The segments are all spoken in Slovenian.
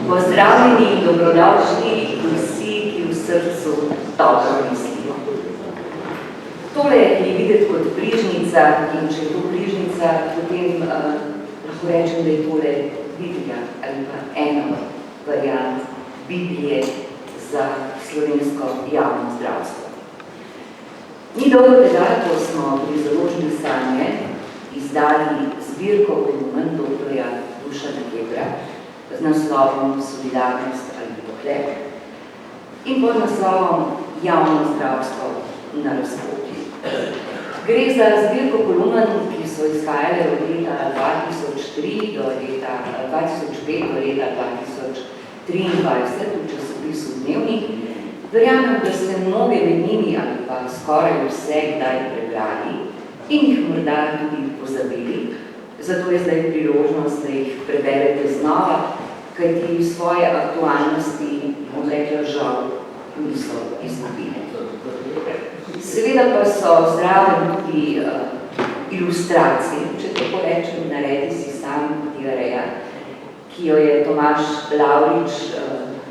Pozdravljeni in dobrodošli vsi, ki v srcu dobro mislijo. Tole je videti kot bližnica in če je to bližnica, potem lahko rečem, da je tole Biblija ali pa ena variant Biblije za slovensko javno zdravstvo. Ni dolgo tega, ko smo pri založbi Sanje izdali zbirko kolumn doktorja Dušana Kebra z naslovom Solidarnost ali pohlep in pod naslovom Javno zdravstvo na razpoti. Gre za zbirko kolumn, ki so izhajale od leta 2003 do leta 2005 do leta 2023 v časopisu Dnevnik. Verjamem, da ste mnoge med njimi ali pa skoraj vse kdaj prebrali in jih morda tudi pozabili. Zato je zdaj priložnost, da jih preberete znova, kajti svoje aktualnosti, bom rekla, žal niso izgubili. Seveda pa so zraven tudi ilustracije, če tako rečem, naredi si sam diareja, ki jo je Tomaž Lavrič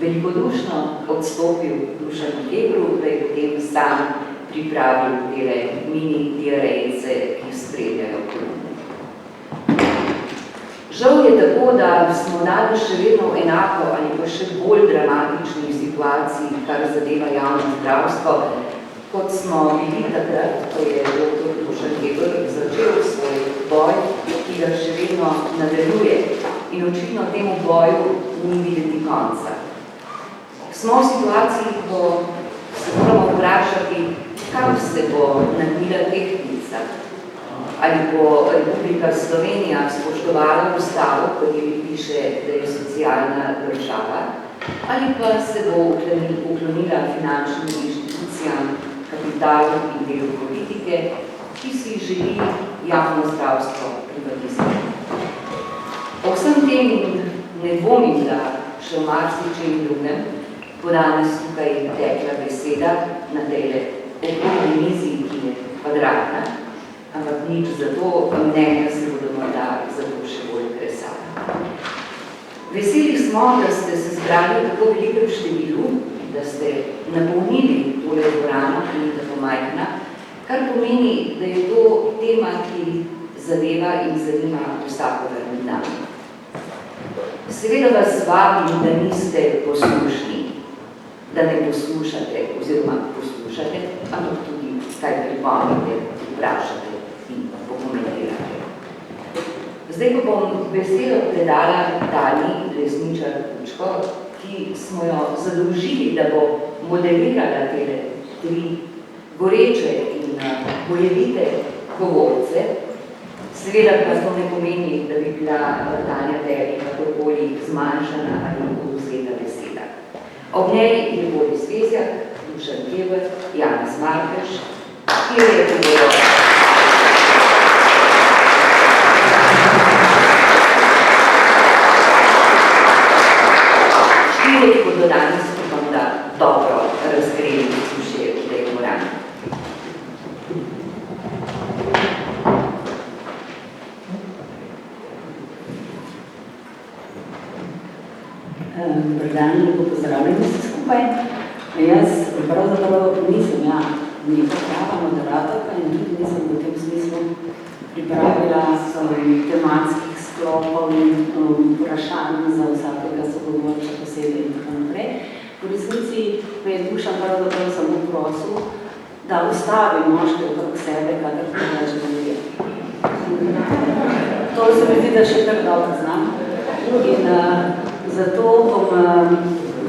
velikodušno odstopil Dušanu Kebru, da je potem sam pripravil tele mini diarejce, ki spremljajo kolumne. Žal je tako, da smo danes še vedno enako ali pa še bolj dramatični situaciji, kar zadeva javno zdravstvo, kot smo bili takrat, ko je dr. Dušan Keber začel svoj boj, ki ga še vedno nadaljuje in očitno temu boju ni videti konca. Smo v situaciji, ko se moramo vprašati, kam se bo nagnila tehtnica. Ali bo Republika Slovenija spoštovala ustavo, kot ji piše, da je socialna država, ali pa se bo uklonila finančnim inštitucijam, kapitalu in delu politike, ki si želi javno zdravstvo privatizirati. O vsem tem ne dvomim, da še v marsičem drugem bo danes tukaj tekla beseda na tejle okrogli mizi, ki je kvadratna, ampak nič zato, mnenja se bodo morda zato še bolj kresala. Veseli smo, da ste se zbrali tako velikem številu, da ste napolnili tole dvorano, ki ni tako majhna, kar pomeni, da je to tema, ki zadeva in zanima vsakogar med nami. Seveda vas vabim, da niste poslušni, da ne poslušate oziroma poslušate, ampak tudi kaj pripomnite, vprašate in pokomentirate. Zdaj pa bom besedo predala Tani Lesničar-Pučko, ki smo jo zadolžili, da bo modelirala tele tri goreče in bojevite govorce. Seveda pa to ne pomeni, da bi bila Tanja Teri kakorkoli zmanjšana ali odvzeta beseda. Ob njej je Boris Vezjak, Dušan Keber, Janez Markeš, ki je povedal. Štiri, kot do danes, upam, da dobro razgreli slušajo v tej dvorani. Dobar dan, lepo pozdravljeni vsi skupaj. Jaz pravzaprav nisem neka prava moderatorka in tudi nisem v tem smislu pripravila tematskih sklopov in vprašanj za vsakega sogovorča posebej in tako naprej. V resnici me je Dušan pravzaprav samo prosil, da ustavi moške okrog sebe, kadar to več govori. To se mi zdi, da še kar dobro znam. In zato bom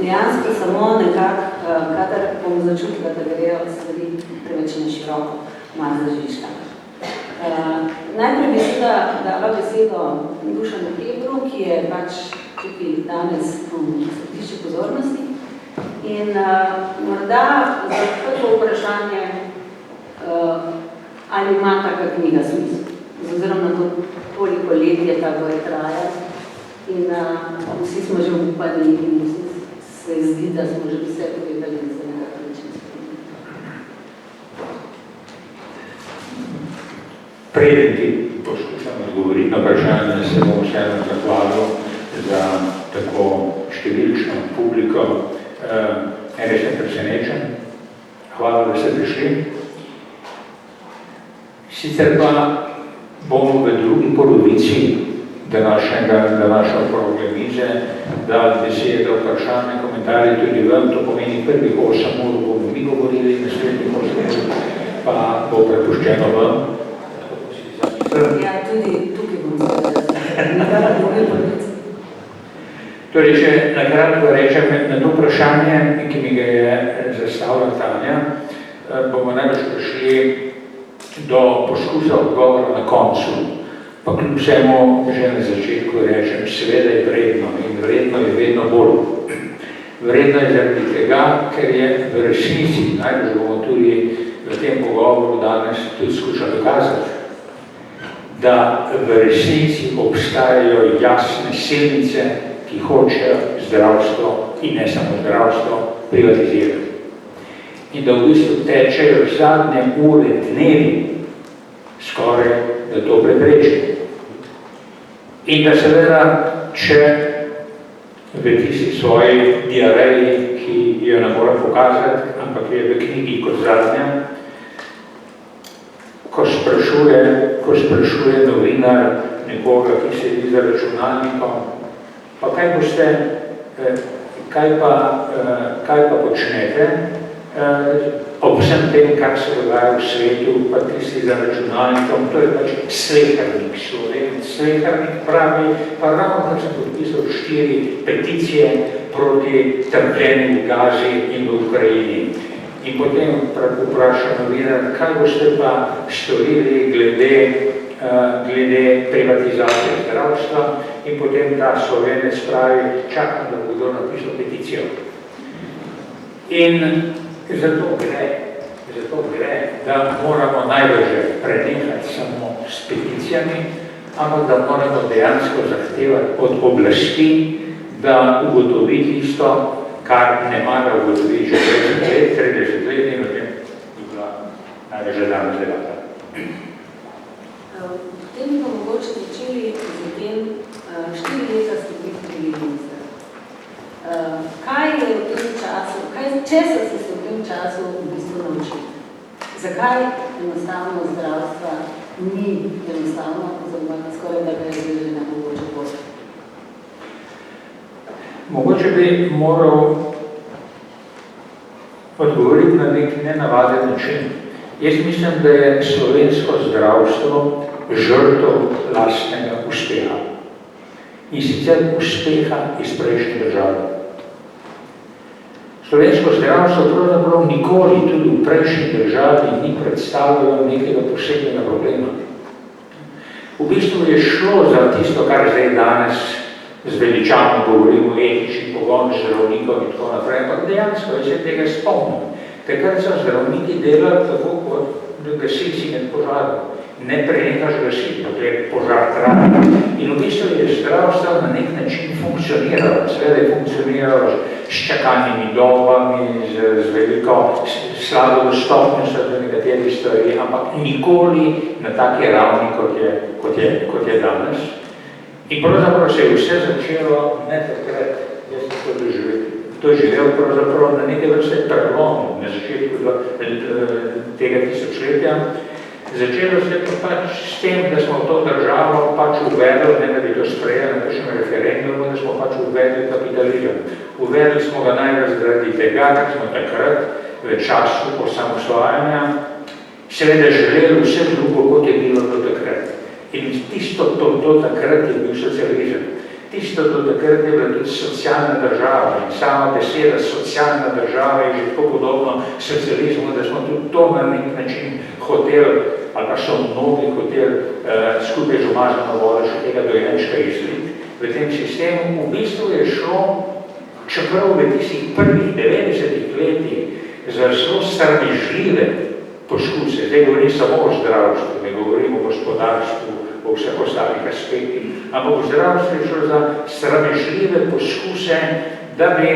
dejansko samo nekako, kadar bom začutila, da grejo stvari preveč na široko, malo zažiška. Najprej bi seveda dala besedo Dušanu Kebru, ki je pač tukaj danes središče pozornosti. In morda za prvo vprašanje, ali ima taka knjiga smisel, oziroma na to, koliko let je ta boj traja. In vsi smo že upani in vsi se zdi, da smo že vse povedali in se nekako način spremljali. Preden ti poskušam odgovoriti na vprašanje, se bom vseeno zahvalil za tako številčno publiko, res sem presenečen. Hvala, da ste prišli. Sicer pa bomo v drugi polovici današnje okrogle mize dali besede, vprašanja, komentarje tudi vam, to pomeni prvih 8 ur bomo mi govorili, naslednjih 8 ur pa bo prepuščeno vam. Ja, tudi tukaj bom zdaj. Torej, če nakratko rečem na to vprašanje, ki mi ga je zastavila Tanja, bomo najbolj prišli do poskusa odgovora na koncu. Pa kljub vsemu že na začetku rečem, seveda je vredno in vredno je vedno bolj. Vredno je zaradi tega, ker je v resnici, najbolj bomo tudi v tem pogovoru danes tudi skušali dokazati, da v resnici obstajajo jasne silnice, ki hočejo zdravstvo in ne samo zdravstvo privatizirati. In da v bistvu tečejo zadnje ure, dnevi, skoraj da to prepreči. In da seveda, če v tisti svoji diareji, ki jo ne moram pokazati, ampak je v knjigi kot zadnja, ko sprašuje novinar nekoga, ki sedi za računalnikom, pa kaj pa počnete, ob vsem tem, kar se dogaja v svetu, pa tisti za računalnikom, to je pač slehernik Slovenec. Slehernik pravi, pa ravno kar sem podpisal 4 peticije proti trpljenju v Gazi in v Ukrajini. In potem vpraša novinar, kaj boste pa storili glede privatizacije zdravstva, in potem ta Slovenec pravi, čakam, da bo kdo napisal peticijo. In zato gre, da moramo najbrže prenehati samo s peticijami, ampak da moramo dejansko zahtevati od oblasti, da ugotovi tisto, kar ne mara ugotoviti že 30 let in o tem je bila najbrže danes debata. Potem bi pa mogoče začeli z tem, 4 leta ste bili minister. Kaj je v tem času, česa ste se v tem času v bistvu naučili? Zakaj enostavno zdravstva ni enostavno, oziroma skoraj da ga je že nemogoče bolj? Mogoče bi moral odgovoriti na nek nenavaden način. Jaz mislim, da je slovensko zdravstvo žrtev lastnega uspeha. In sicer uspeha iz prejšnje države. Slovensko zdravstvo pravzaprav nikoli tudi v prejšnji državi ni predstavljalo nekega posebnega problema. V bistvu je šlo za tisto, kar zdaj danes zveličano govorimo, etični pogon zdravnikov in tako naprej, ampak dejansko je se tega spomnil. Takrat so zdravniki delali tako kot gasilci med požarom. Ne prenehaš gasiti, potem požar traja. In v bistvu je zdravstvo na nek način funkcioniralo. Seveda je funkcioniralo s čakalnimi dobami, z veliko slabo dostopnostjo do nekaterih stvari, ampak nikoli na taki ravni, kot je danes. In pravzaprav se je vse začelo ne takrat, jaz sem to živel pravzaprav na nekaj vrste prelomu na začetku tega tisočletja. Začelo se pač s tem, da smo to državo pač uvedli, ne da bi to sprejeli na kakšnem referendumu, da smo pač uvedli kapitalizem. Uvedli smo ga največ zaradi tega, ker smo takrat v času osamosvajanja seveda želeli vse drugo, kot je bilo do takrat. In tisto do takrat je bil socializem. Tisto do takrat je bila tudi socialna država in sama beseda socialna država je že tako podobno socializmu, da smo tudi to na nek način hoteli, ali pa so mnogi hoteli skupaj z umazano vodo še tega dojenčka izliti. V tem sistemu v bistvu je šlo, čeprav v tistih prvih 90 letih za zelo sramežljive poskuse, zdaj govorim samo o zdravstvu, ne govorim o gospodarstvu, o vseh ostalih aspektih, ampak v zdravstvu je šlo za sramežljive poskuse, da bi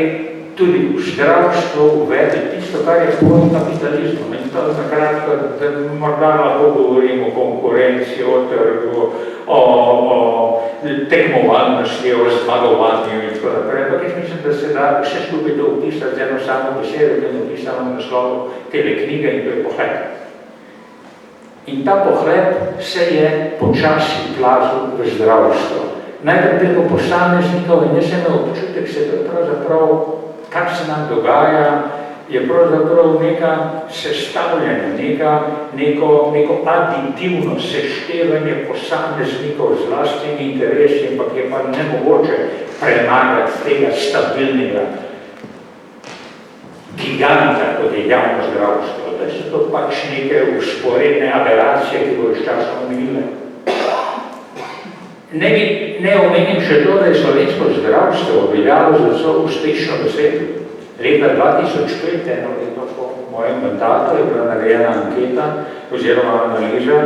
tudi v zdravstvu uvedli tisto, kar je pojem kapitalizmu. In to na kratko, da morda lahko govorim o konkurenci, o trgu, o tekmovalnosti, o zmagovanju in tako naprej. ampak jaz mislim, da se da vse skupaj to opisati z eno samo besedo, ki je napisano v naslovu tele knjige in to je pohlep. In ta pohlep se je počasi plazil v zdravstvo. Najprej preko posameznikov in jaz sem imel občutek, se da pravzaprav, kar se nam dogaja, je pravzaprav neka sestavljanja, neko aditivno seštevanje posameznikov z vlastnimi interesi, ampak je pa nemogoče premagati tega stabilnega giganta, kot je javno zdravstvo. Da so to pač neke usporedne aberacije, ki bodo s časom omenile. Ne omenim še to, da je slovensko zdravstvo veljalo za zelo uspešno v svetu. Leta 2005, eno leto po mojem mandatu, je bila narejena anketa oziroma analiza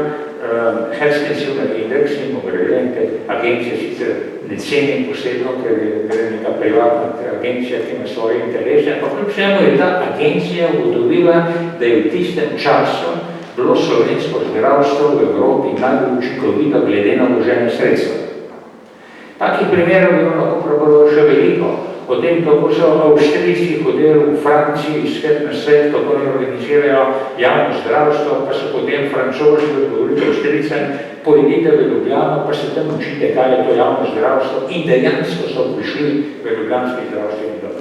Health Consumer Index in pogledajte, agencija sicer ne cenim posebno, ker je neka privatna agencija, ki ima svoje interese, ampak kljub vsemu je ta agencija ugotovila, da je v tistem času bilo slovensko zdravstvo v Evropi najbolj učinkovito glede na vložene sredstva. Takih primerov je lahko probalo še veliko. O tem, kako so avstrijski hoteli v Franciji svet na svet, kako ne organizirajo javno zdravstvo, pa so potem francozi odgovorili avstrijcem, pojedite v Ljubljano, pa se tam učite, kaj je to javno zdravstvo in dejansko so prišli v ljubljanski zdravstveni dom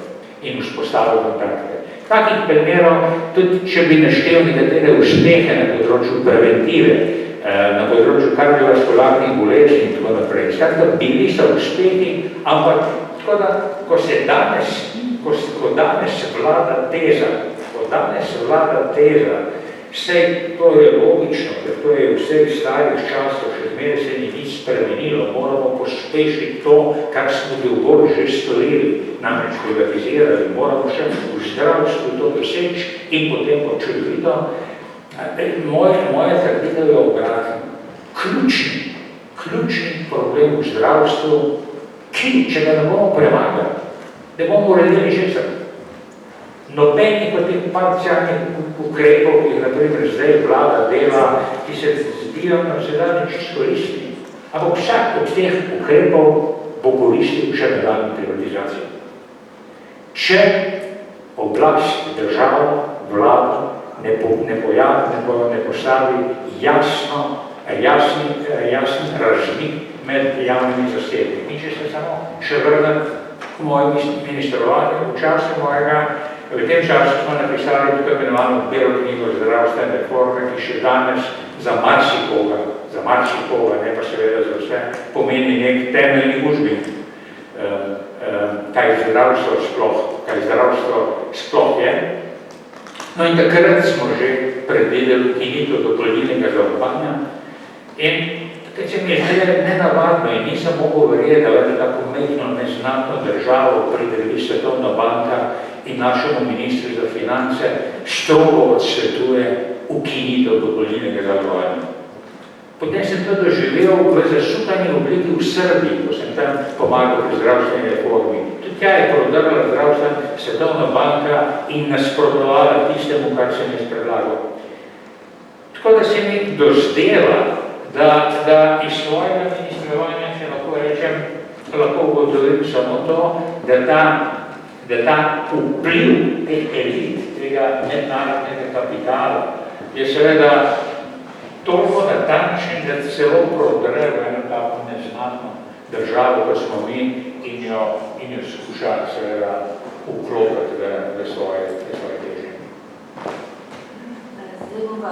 in vzpostavili kontakte. Takih primerov, tudi če bi naštel nekatere uspehe na področju preventive, na področju kardiovaskularnih bolezni in tako naprej. Skratka, bili so uspehi, ampak tako da, ko danes vlada teza, vse to je logično, ker to je v vseh starih časov, še zmeraj se ni nič spremenilo, moramo pospešiti to, kar smo dolgo že storili, namreč privatizirali, moramo še v zdravstvu to doseči in potem očudovito. Moja trditev je obratna. Ključni problem v zdravstvu, ki, če ga ne bomo premagali, ne bomo uredili česar. Nobenih od teh parcialnih ukrepov, ki jih naprimer zdaj vlada dela, ki se zdijo na vsedanje čisto koristni. Ampak vsak od teh ukrepov bo koristil še nadaljnji privatizaciji. Če oblast, država, vlada ne postavi jasen razmik med javnimi zasebnimi. In če se samo še vrnem k mojemu ministrovanju, v tem času smo napisali tako imenovano belo knjigo zdravstvene reforme, ki še danes za marsikoga, ne pa seveda za vse, pomeni nek temeljni učbenik, kaj zdravstvo sploh je. No in takrat smo že predvideli ukinitev dopolnilnega zavarovanja in takrat se mi je zdaj nenavadno in nisem mogel verjeti, da je tako majhno neznatno državo prideli Svetovna banka in našemu ministru za finance strogo odsvetuje ukinitev dopolnilnega zavarovanja. Potem sem to doživel v zasukani obliki v Srbiji, ko sem tam pomagal pri zdravstveni reformi. Tudi tja je prodrla zdravstvena Svetovna banka in nasprotovala tistemu, kar sem jaz predlagal. Tako da se mi dozdela, da iz svojega ministrovanja, če lahko rečem, lahko ugotovim samo to, da ta vpliv teh elit, tega mednarodnega kapitala, je seveda toliko natančen, da celo prodre v eno tako neznatno državo, kot smo mi, in jo skuša seveda vklopiti v svoje teže. Zdaj bom pa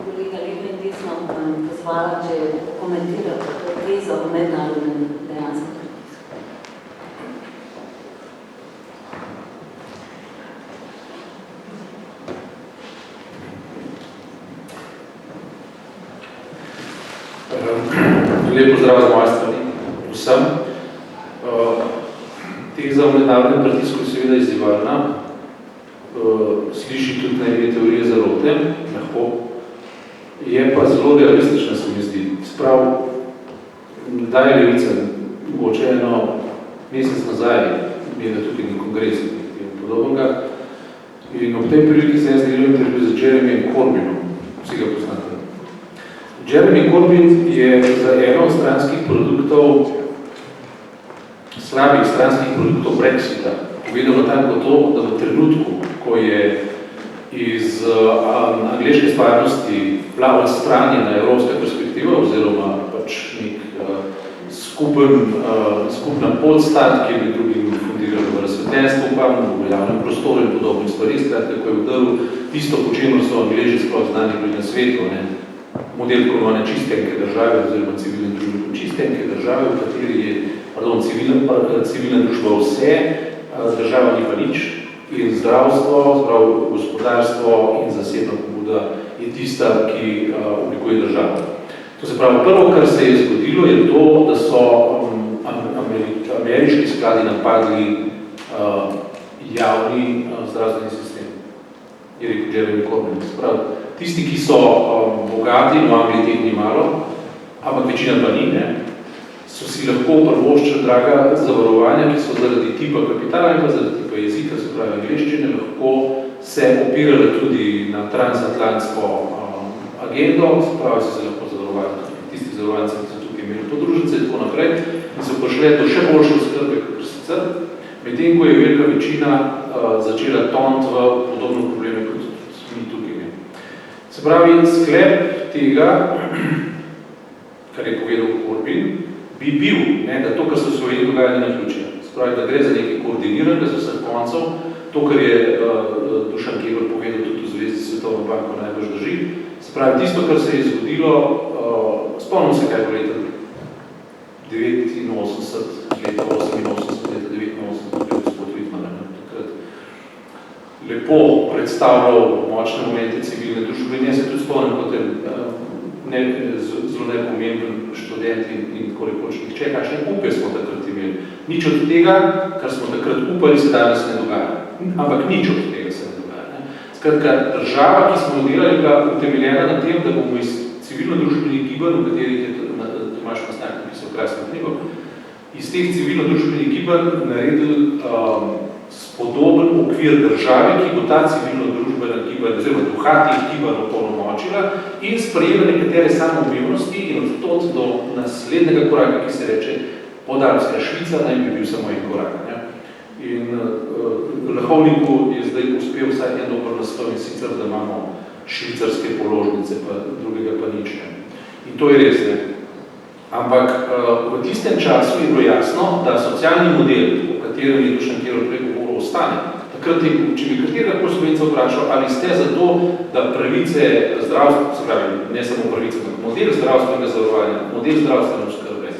kolega levo in desno pozvala, če komentira to tezo v mednarodnem dejanskem pritisku. Lep pozdrav z moje strani vsem. Teza v mednarodnem pritisku je seveda izzivalna. Sliši tudi na ime teorije zarote, lahko. Je pa zelo realistična, se mi zdi. Sprav, da je levica, mogoče eno mesec nazaj, imela tukaj ni kongres in podobnega. In ob tej priliki sem jaz delal intervju z Jeremyjem Corbynom, vsi ga poznate. Jeremy Corbyn je za eno od stranskih produktov slabih stranskih produktov Brexita povedal natanko to, da v trenutku, ko je iz angleške stvarnosti bila odstranjena evropska perspektiva oziroma pač nek skupna podstat, ki je bil drugim fundiral v razsvetljenstvu, pa v javnem prostoru in podobnih stvari, skratka, ko je vdrl tisto, po čemer so Angleži sploh znani bili na svetu, model kolovane čistenke države oziroma civilne družbe čistenke države, v kateri je civilna družba vse, država ni pa nič, in zdravstvo, gospodarstvo in zasebna pobuda je tista, ki oblikuje državo. To se pravi, prvo, kar se je zgodilo, je to, da so ameriški skladi napadli javni zdravstveni sistem. Je rekel Jeremy Corbyn. Tisti, ki so bogati, v Angliji teh ni malo, ampak večina pa ni, so si lahko prvoščili draga zavarovanja, ki so zaradi tipa kapitala in pa zaradi tipa jezika, se pravi angleščine, lahko se opirali tudi na transatlantsko agendo, se pravi, so se lahko zavarovali tisti zavarovance, ki so tukaj imeli podružnice in tako naprej, in so prišle do še boljše oskrbe, kot sicer, medtem ko je velika večina začela toniti v podobno probleme, kot mi tukaj imeli. Se pravi, sklep tega, kar je povedal Corbyn, bi bil, da to, kar se v Sloveniji dogaja, ni naključeno. Se pravi, da gre za nekaj koordiniranega z vseh koncev, to, kar je Dušan Keber povedal tudi v zvezi s Svetovno banko, najbolj drži. Se pravi, tisto, kar se je zgodilo, spomnim se, kaj bo leta 89, leta 88, leta 89, gospod Wittmann, takrat lepo predstavljal močne momente civilne družbe in jaz se tudi spomnim kot zelo nepomemben študent in koliko nihče, kakšne upe smo takrat imeli. Nič od tega, kar smo takrat upali, se danes ne dogaja. Ampak nič od tega se ne dogaja. Skratka, država, ki smo jo delali, bila utemeljena na tem, da bomo iz civilno-družbenih gibanj, v katerih je Tomaž Mastnak napisal krasno knjigo, iz teh civilno-družbenih gibanj naredili spodoben okvir države, ki bo ta civilno-družbena gibanj, oziroma duha teh gibanj opolnomočila in sprejela nekatere samoumevnosti in od do naslednjega koraka, ki se reče Podalpska Švica, naj bi bil samo en korak. In Lahovniku je zdaj uspel vsaj en dober naslov in sicer, da imamo švicarske položnice, pa drugega pa nič. In to je res, Ampak v tistem času je bilo jasno, da socialni model, o katerem je Dušan Keber prej govoril, ostane. Takrat, če bi katerega Slovenca vprašal, ali ste za to, da pravice zdravstva, se pravi, ne samo pravice, ampak model zdravstvenega zavarovanja, model zdravstvene oskrbe,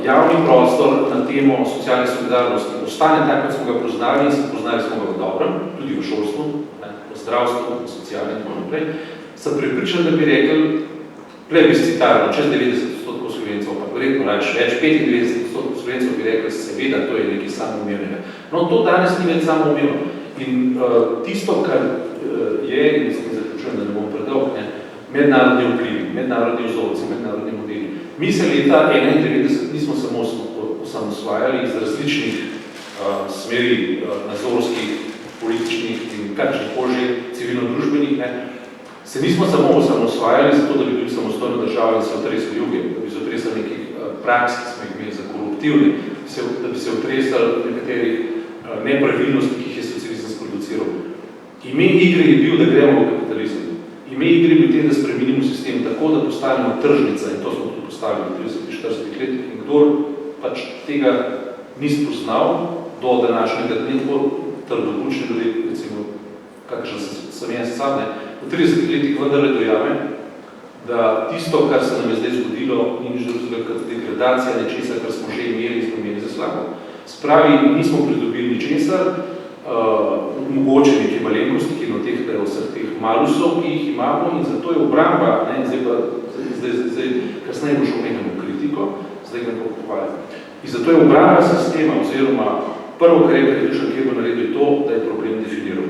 javni prostor na temo socialne solidarnosti ostane tak, kot smo ga poznali in poznali smo ga v dobrem, tudi v šolstvu, v zdravstvu, v socialnem in tako naprej, sem prepričan, da bi rekel plebiscitarno, čez 90% Slovencov, pa verjetno več 95% Slovencov bi rekel, seveda, to je nekaj samoumevnega. No, to danes ni več samoumevno. In tisto, kar je, in se mi zaključujem, da ne bom predolg, mednarodni vplivi, mednarodni vzorci, mednarodni modeli. Mi se leta 1991 nismo samo osamosvajali iz različnih smeri nazorskih, političnih in kakšnih že civilno-družbenih, se nismo samo osamosvajali zato, da bi bili samostojna država in se otresli juge, da bi se otresali nekih praks, ki smo jih imeli za koruptivne, da bi se otresali nekaterih nepravilnosti, ki jih je socializem sproduciral. Ime igre je bil, da gremo v kapitalizem. Ime igre je bil tem, da spremenimo sistem tako, da postanemo tržnica in to smo tudi postavili v 30-40 letih in kdor pač tega ni spoznal do današnjega dne, trdobučne ljudi, recimo, kakšen sem jaz sam, v 30 letih vendarle dojame, da tisto, kar se nam je zdaj zgodilo, ni nič drugega kot degradacija nečesa, kar smo že imeli in smo imeli za slabo. Spravi, nismo pridobili ničesar, mogoče neke malenkosti, ki notehtajo vseh teh malusov, ki jih imamo in zato je obramba, zdaj kasneje bo šel nekaj kritiko, zdaj ga bo pohvalil. In zato je obramba sistema, oziroma prvo, kar je Dušan Keber naredil, je to, da je problem definiral.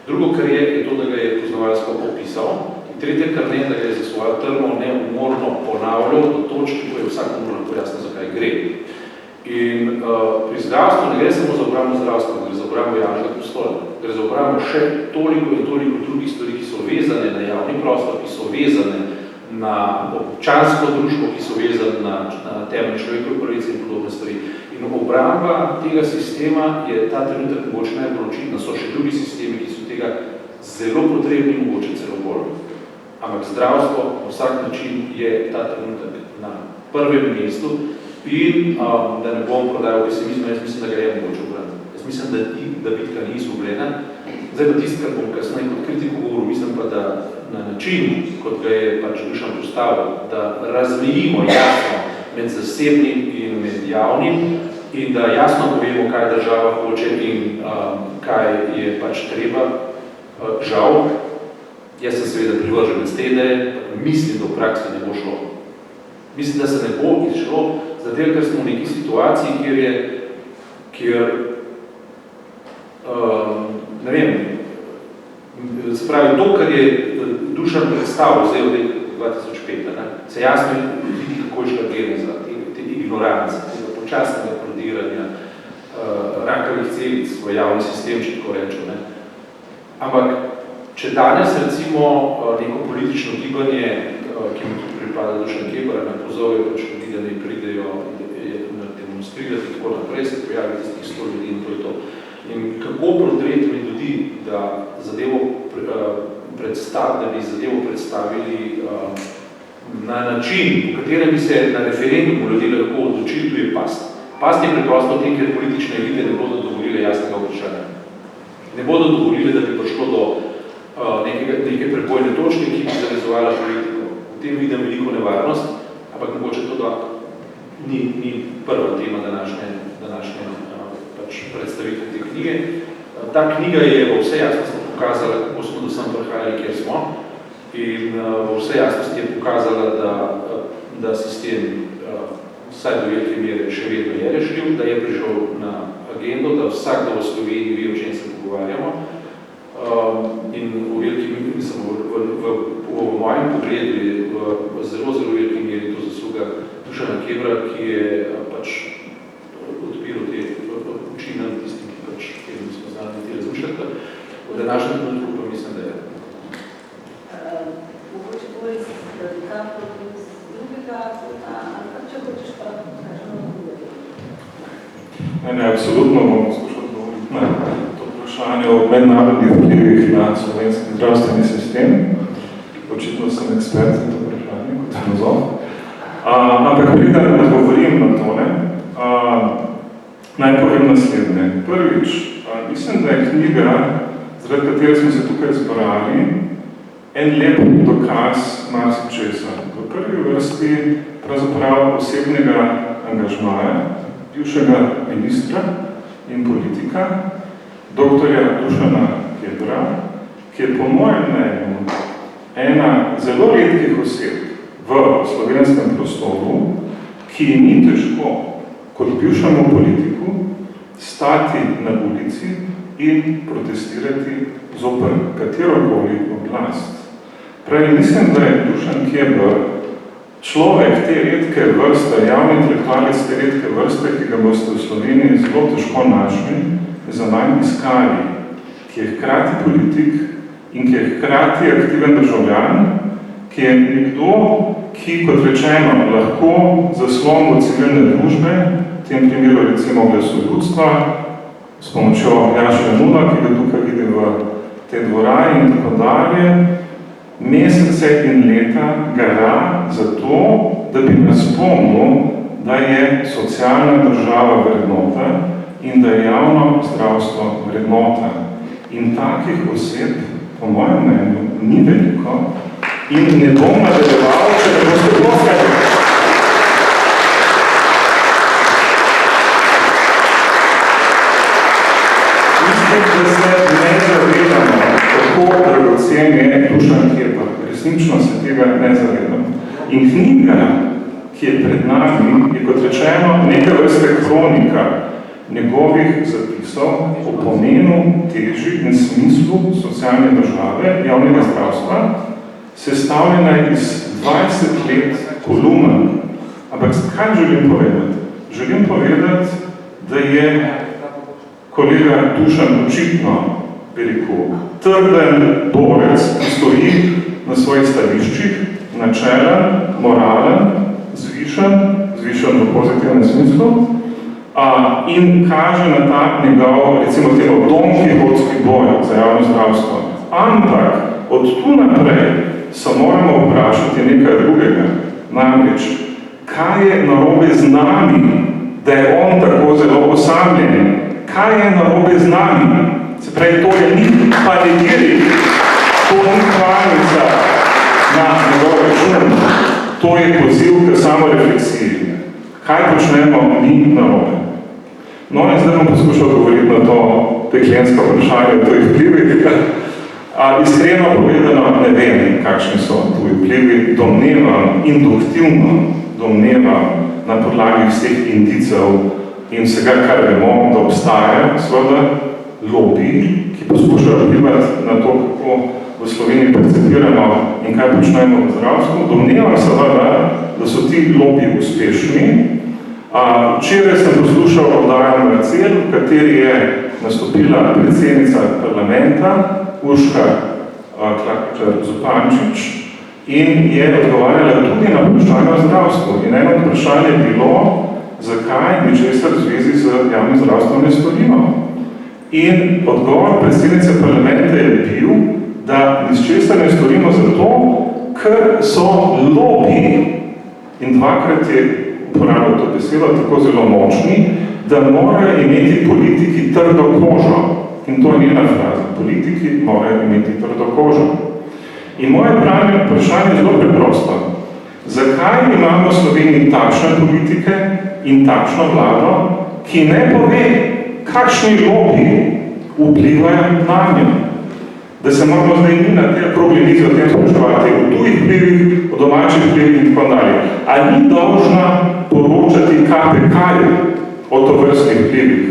Drugo, kar je to, da ga je poznavalsko opisal. In tretje, kar ne, da ga je za svojo trmo neumorno ponavljal do točki, ko je vsakomu lahko jasno, zakaj gre. In pri zdravstvu ne gre samo za obrambo zdravstva, gre za obrambo javnega prostora. Gre za obrambo še toliko in toliko drugih stvari, ki so vezane na javni prostor, ki so vezane na občansko družbo, ki so vezani na temelj človekove pravice in podobne stvari. In obramba tega sistema je ta trenutek mogoče najbolj očitna. So še drugi sistemi, ki so tega zelo potrebni, mogoče celo bolj. Ampak zdravstvo na vsak način je ta trenutek na prvem mestu in da ne bom prodajal pesimizma, jaz mislim, da ga je mogoče obrati. Jaz mislim, da bitka ni izgubljena. Zdaj pa tisto, kar bom kasneje kot kritiko govoril, mislim pa, da na način, kot ga je pač Dušan postavil, da razmejimo jasno med zasebnim in med javnim in da jasno povemo, kaj država hoče in kaj je pač treba. Žal, jaz sem seveda privržen iz te ideje, mislim, da v praksi ne bo šlo. Mislim, da se ne bo izšlo, zato ker smo v neki situaciji, kjer ne vem, se pravi, to, kar je Dušan predstavil zdaj od 2005, se jasno vidi, kako je šla geneza, te ignorance, tega počasnega prodiranja rakavih celic v javni sistem, če tako rečem. Ampak, če danes recimo neko politično gibanje, ki mi tudi pripada Dušan Keber, ne pozove pač ljudi, da ne pridejo demonstrirati, tako naprej se pojavi tistih 100 ljudi in to je to. In kako prodreti med ljudi, da bi zadevo predstavili na način, po katerem bi se na referendumu ljudi lahko odločili, tu je past. Past je preprosto tem, ker politične elite ne bodo dovolile jasnega vprašanja. Ne bodo dovolile, da bi prišlo do neke prebojne točke, ki bi zavezovala politiko. V tem vidim veliko nevarnost, ampak mogoče to ni prva tema današnje predstavitve te knjige. Ta knjiga je v vse jasnosti pokazala, kako smo do sem prihajali, kjer smo, in v vse jasnosti je pokazala, da sistem vsaj do velike mere še vedno je rešljiv, da je prišel na agendo, da vsakdo v Sloveniji ve, o čem se pogovarjamo. In v veliki meri, mislim, v mojem pogledu je v zelo veliki meri to zasluga Dušana Kebra, ki je pač odpiral te oči na tistim, ki pač smo znali te razmišljati. V današnjem trenutku pa mislim, da je. Mogoče povedati, da je kako iz drugega, ali če hočeš pa kažemo drugega? Ne, absolutno bom skušal odgovoriti na to vprašanje o mednarodnih vplivih na slovenski zdravstveni sistem. Očitno sem ekspert za to vprašanje, kot filozof. Ampak preden odgovorim na tole, naj povem naslednje. Prvič, mislim, da je knjiga, zaradi katere smo se tukaj zbrali, en lep dokaz marsičesa. V prvi vrsti pravzaprav osebnega angažmaja, bivšega ministra in politika, doktorja Dušana Kebra, ki je po mojem mnenju ena zelo redkih oseb v slovenskem prostoru, ki ni težko kot bivšemu politiku stati na ulici in protestirati zoper katerokoli oblast. Pravi, mislim, da je Dušan Keber človek te redke vrste, javni intelektualec te redke vrste, ki ga boste v Sloveniji zelo težko našli, za manj iskali, ki je hkrati politik in ki je hkrati aktiven državljan, ki je nekdo, ki, kot rečeno, lahko zaslon v civilne družbe, v tem primeru recimo Glasu ljudstva, s pomočjo Jaša Nuna, ki ga tukaj vidim v tej dvorani in tako dalje, mesece in leta gara za to, da bi nas spomnil, da je socialna država vrednota in da je javno zdravstvo vrednota. In takih oseb, po mojem mnenju, ni veliko in ne bom nadaljeval, če ne boste poslali. Mislim, da se ne zavedamo, kako dragocen je Dušan Keber. Resnično se tega ne zavedamo. In knjiga, ki je pred nami, je kot rečeno neka vrste kronika njegovih zapisov o pomenu, teži in smislu socialne države, javnega zdravstva, sestavljena iz 20 let kolumn. Ampak kaj želim povedati? Želim povedati, da je kolega Dušan očitno veliko trden borec, ki stoji na svojih stališčih načelen, moralen, zvišen v pozitivnem smislu, in kaže na ta njegov, recimo temu, donkihotski boj za javno zdravstvo. Ampak od tu naprej se moramo vprašati nekaj drugega. Namreč, kaj je narobe z nami, da je on tako zelo osamljen? Kaj je narobe z nami? Se pravi, to je ni panegiri, to ni hvalnica na njegov račun, to je poziv k samorefleksiji. Kaj počnemo mi narobe? No, in zdaj bom poskušal govoriti na to peklensko vprašanje o tujih vplivih. Iskreno povedano, ne vem, kakšni so tuji vplivi, domnevam, induktivno domnevam na podlagi vseh indicev in vsega, kar vemo, da obstajajo, seveda, lobiji, ki poskušajo vplivati na to, kako v Sloveniji percepiramo in kaj počnemo v zdravstvu. Domnevam seveda, da so ti lobiji uspešni. Včeraj sem poslušal oddajo Marcel, v kateri je nastopila predsednica parlamenta Urška Klakočar-Zupančič in je odgovarjala tudi na vprašanje o zdravstvu. In eno vprašanje je bilo, zakaj ničesar v zvezi z javnim zdravstvom ne storimo. In odgovor predsednice parlamenta je bil, da ničesar ne storimo zato, ker so lobiji, in dvakrat je uporabil to besedo, tako zelo močni, da morajo imeti politiki trdo kožo. In to je njena fraza. Politiki morajo imeti trdo kožo. In moje vprašanje je zelo preprosto. Zakaj imamo v Sloveniji takšne politike in takšno vlado, ki ne pove, kakšni lobiji vplivajo na njo? Da se moramo zdaj mi na te problemice o tem spraševati, o tujih vplivih, o domačih vplivih in tako dalje. Ali ni dolžna poročati KPK-ju o tovrstnih vplivih?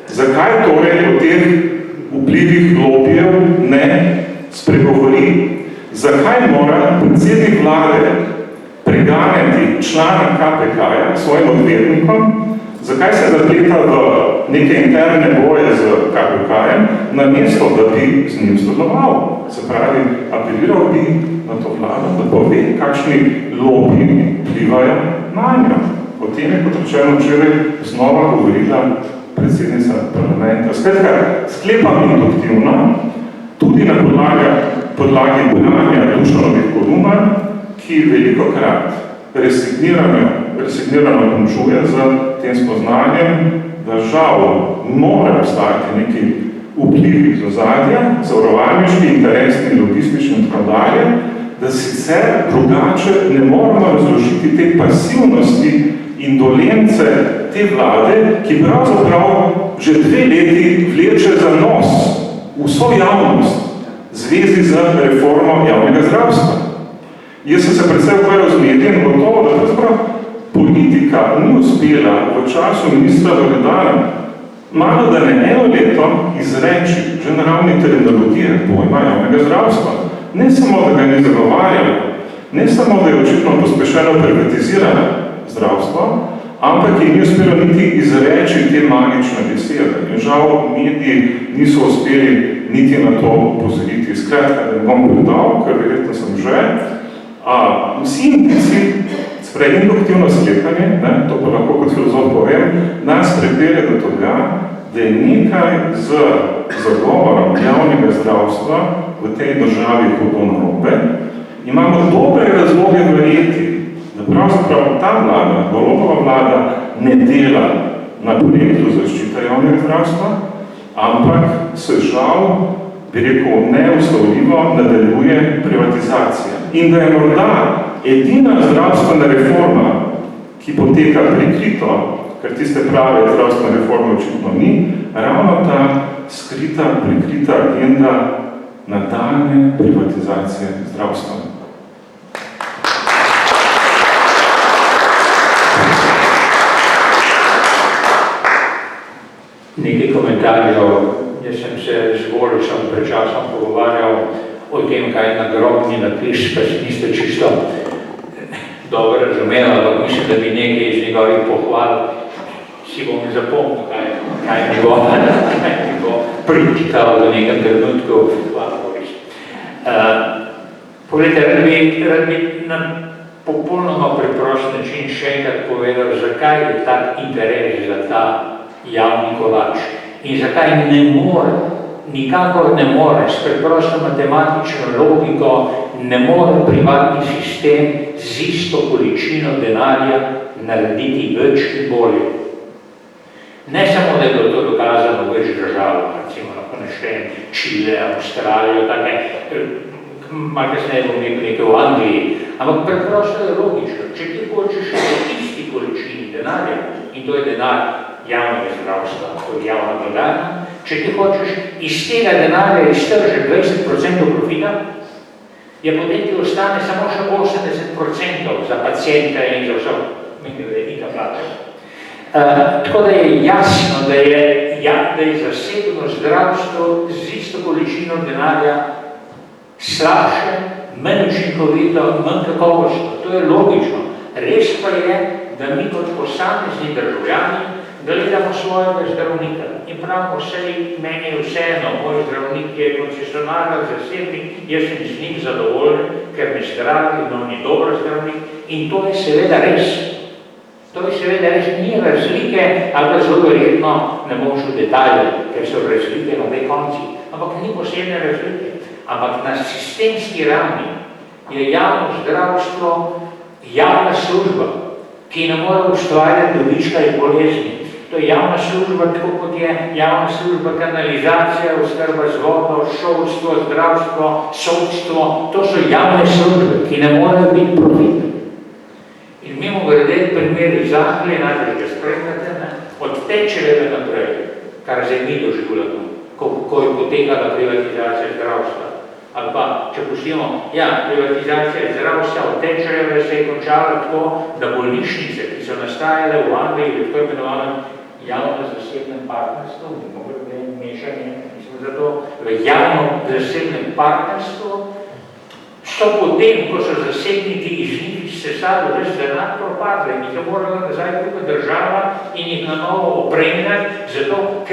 Zakaj torej o teh vplivih lobijev ne spregovori? Zakaj mora predsednik vlade preganjati člana KPK-ja svojim odvetnikom? Zakaj se zapleta v neke interne boje z KPK-jem, namesto da bi z njim sodeloval? Se pravi, apeliral bi na to vlado, da pove, kakšni lobiji vplivajo na njo. O tem je, kot rečeno, včeraj znova govorila predsednica parlamenta. Skratka, sklepam induktivno, tudi na podlagi branja Dušanovih kolumn, ki velikokrat resignirano končuje z tem spoznanjem, da žal mora obstajati neki vplivi iz ozadja, zavarovalniški, interesni, logistični in tako dalje, da sicer drugače ne moramo razložiti te pasivnosti in dolence te vlade, ki pravzaprav že 2 leti vleče za nos vso javnost v zvezi z reformo javnega zdravstva. Jaz sem se predvsem ukvarjal z medijem gotovo, da pravzaprav politika ni uspela v času ministra Loredana malo da ne eno leto izreči že na ravni terminologije pojma javnega zdravstva. Ne samo, da ga ni zagovarjala, ne samo, da je očitno pospešeno privatizirala zdravstvo, ampak je ni uspelo niti izreči te magične besede. In žal mediji niso uspeli niti na to upozoriti. Skratka, da ne bom predal, ker verjetno sem že. Vsi indici, sprej induktivno sklepanje, to pa lahko kot filozof povem, nas pripelje do tega, da je nekaj z zagovorom javnega zdravstva v tej državi hudo narobe. Imamo dobre razloge verjeti, da pravzaprav ta vlada, Golobova vlada, ne dela na projektu zaščite javnega zdravstva, ampak se žal, bi rekel, neustavljivo nadaljuje privatizacija. In da je morda edina zdravstvena reforma, ki poteka prikrito, ker tiste prave zdravstvene reforme očitno ni, ravno ta skrita, prikrita agenda nadaljne privatizacije zdravstva. Nekaj komentarjev. Jaz sem se z Voličem pred časom pogovarjal o tem, kaj je nagrobni napis, pa si niste čisto dobro razumeli, ampak mislim, da bi nekaj iz njegovih pohval si bom zapomnil, kaj mi bo pritikalo v nekem trenutku. Hvala, Boris. Poglejte, rad bi na popolnoma preprost način še enkrat povedal, zakaj je tak interes za ta javni kolač in zakaj ne more, nikakor ne more, s preprosto matematično logiko ne more privatni sistem z isto količino denarja narediti več in bolje. Ne samo, da je bilo to dokazano v več državah, recimo lahko naštejem Čile, Avstralijo, take, malo kasneje bom rekel nekaj v Angliji, ampak preprosto je logično, če ti hočeš v isti količini denarja, in to je denar javnega zdravstva, to je javna blagajna, če ti hočeš iz tega denarja iztržiti 20% profita, je potem ti ostane samo še 80% za pacijente in za vso in za plače. Tako da je jasno, da je zasebno zdravstvo z isto količino denarja slabše, manj učinkovito, manj kakovostno. To je logično. Res pa je, da mi kot posamezni državljani gledamo svojega zdravnika in pravimo, meni je vseeno, moj zdravnik je koncesionar, zasebnik, jaz sem z njim zadovoljen, ker me zdravi, no ni dober zdravnik in to je seveda res. To je seveda res, ni razlike, ali pa zelo verjetno ne bom šel v detalje, ker so razlike na obe konci, ampak ni posebne razlike. Ampak na sistemski ravni je javno zdravstvo javna služba, ki ne more ustvarjati dobička in bolezni. To je javna služba, tako kot je javna služba kanalizacija, oskrba z vodo, šolstvo, zdravstvo, sodstvo. To so javne službe, ki ne morejo biti profitne. In mimogrede primer iz Anglije, najprej ga spremljate, od Thatcherjeve naprej, kar zdaj mi doživljamo, ko je potekala privatizacija zdravstva. Ali pa, če pustimo, privatizacija zdravstva od Thatcherjeve se je končala tako, da bolnišnice, ki so nastajale v Angliji, v tako imenovanem javno-zasebnem partnerstvu, mimogrede mešanje, mislim za to, v javno-zasebnem partnerstvu, so potem, ko so zasebniki iz njih sesali res denar propadle in jih je morala nazaj tukaj država in jih na novo opremljati, zato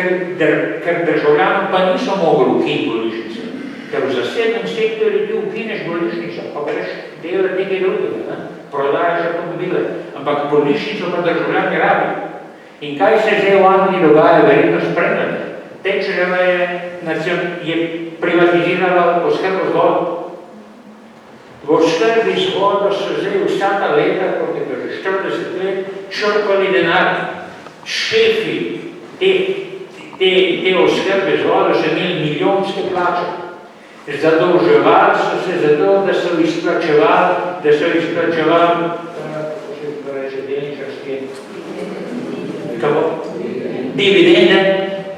ker državljanom pa niso mogli ukiniti bolnišnice. Ker v zasebnem sektorju ti ukineš bolnišnico, pa greš delati nekaj drugega, prodajaš avtomobile, ampak bolnišnico pa državljani rabi. In kaj se zdaj v Angliji dogaja, verjetno spremljate? Thatcherjeva je privatizirala oskrbo z vodo. V oskrbi z vodo so zdaj vsaka leta, kot je že 40 let, črpali denar. Šefi te oskrbe z vodo so imeli milijonske plače. Zadolževali so se zato, da so izplačevali, dividende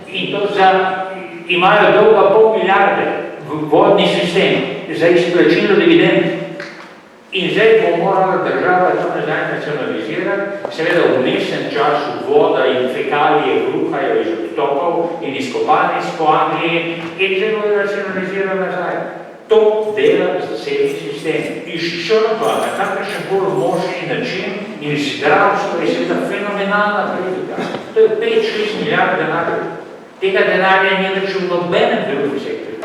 in to imajo dolga pol milijarde v vodni sistem za izplačilo dividend. In zdaj bo morala država to nazaj nacionalizirati, seveda v vmesnem času voda in fekalije bruhajo iz odtokov in iz kopalnic po Angliji in zdaj bo nacionalizirala nazaj. To dela zasebni sistem. Izčrpa na kakršen bolj možni način in zdravstvo je seveda fenomenalna politika. To je 5-6 milijard denarja. Tega denarja ni več v nobenem drugem sektorju.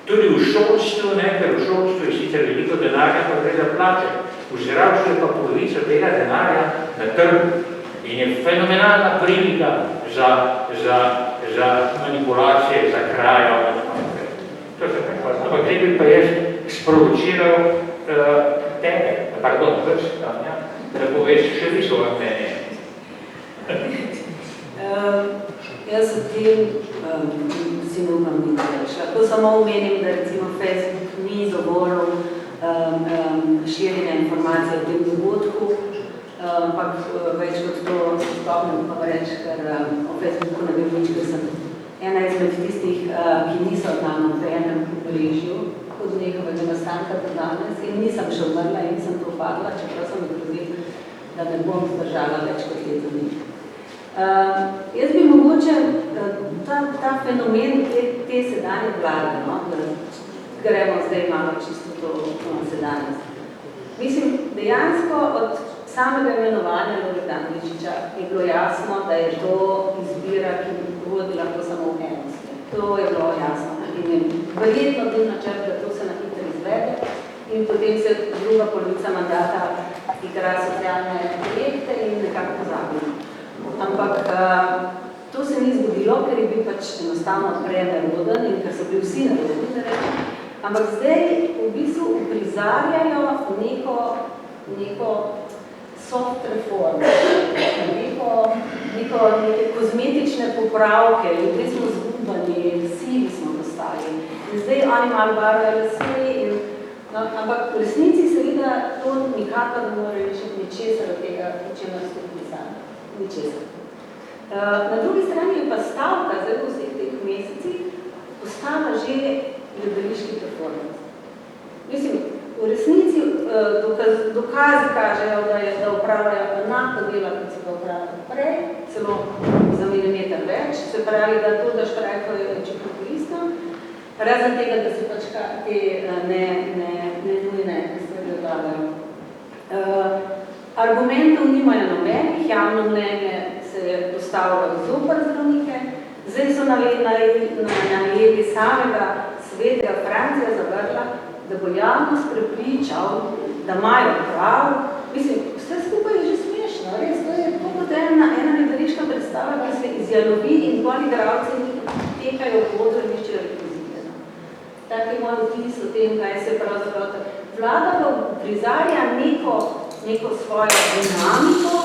Tudi v šolstvu, ker v šolstvu je sicer veliko denarja, pa gre za plače. V zdravstvu je pa polovica tega denarja na trgu. In je fenomenalna prilika za manipulacije, za krajo. Ampak zdaj bi pa jaz sprovociral tebe, da poveš še vi svoje mnenje. Jaz o tem si ne upam nič reči. Lahko samo omenim, da recimo Facebook ni dovolil širjenja informacije o tem dogodku, ampak več kot to stopnem pa reči, ker o Facebooku ne vem nič, ker sem ena izmed tistih, ki niso na nobenem obrežju od njihovega nastanka do danes in nisem še umrla in nisem propadla, čeprav sem grozila, da ne bom zdržala več kot leto dni. Jaz bi mogoče ta fenomen te sedanje vlade, da gremo zdaj malo čisto to sedanjost. Mislim, dejansko od samega imenovanja Loredana Ličiča je bilo jasno, da je to izbira, ki vodi lahko samo v enosti. To je bilo jasno. In verjetno bil načrt, da to se na hitro izvede in potem se druga polovica mandata igra socialne projekte in nekako pozabimo. Ampak to se ni zgodilo, ker je bil pač enostavno preneroden in ker so bili vsi nerodni, da rečem. Ampak zdaj v bistvu uprizarjajo neko soft reform, neke kozmetične popravke, ljudje smo zgubani, sivi smo postali. In zdaj oni malo barvajo lase in ampak v resnici seveda to nikakor ne more rešiti ničesar od tega, o čemer ste pisali. Ničesar. Na drugi strani je pa stavka zdaj v vseh teh mesecih postala že gledališki performance. Mislim, v resnici dokazi kažejo, da upravljajo enako dela, kot so ga upravljali prej, celo za milimeter več, se pravi, da to, da štrajkajo je če populistno, razen tega, da se pač te nenujne stvari odlagajo. Argumentov nimajo nobenih, javno mnenje se je postavljalo zoper zdravnike, zdaj so najeli samega svetega Francija Zavrla, da bo javnost prepričal, da imajo prav. Mislim, vse skupaj je že smešno, res, to je kot ena gledališka predstava, ki se izjalovi in bolj igralci tekajo v vodo in iščejo rekvizite. Tak je moj vtis o tem, kaj se pravzaprav. Vlada pa prizarja neko svojo dinamiko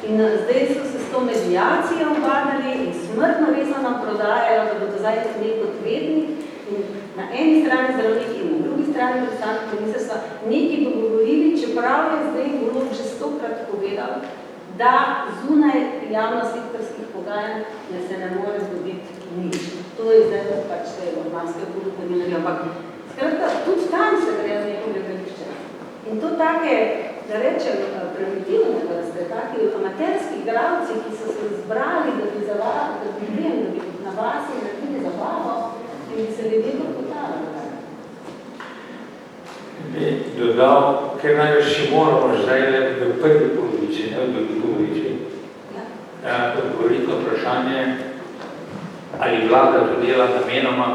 in zdaj so se s to medijacijo obadali in smrtno resno nam prodajajo, da bodo zdaj nek odvetnik in na eni strani zdravnik in na drugi strani predstavnik ministrstva nekaj dogovorili, čeprav je zdaj Golob že 100-krat povedal, da zunaj javno-sektorskih pogajanj se ne more zgoditi nič. To je zdaj pač te normalske položaje, ampak skratka, tudi tam se gre v neko gledališče. In to take, da rečem, primitivne vrste, taki amaterski igralci, ki so se zbrali, da bi na vasi naredili zabavo in bi se ljudje prokotali. Bi dodal, ker največ si moramo zdaj v prvi polovici, ne v drugi polovici, odgovoriti na vprašanje, ali vlada to dela namenoma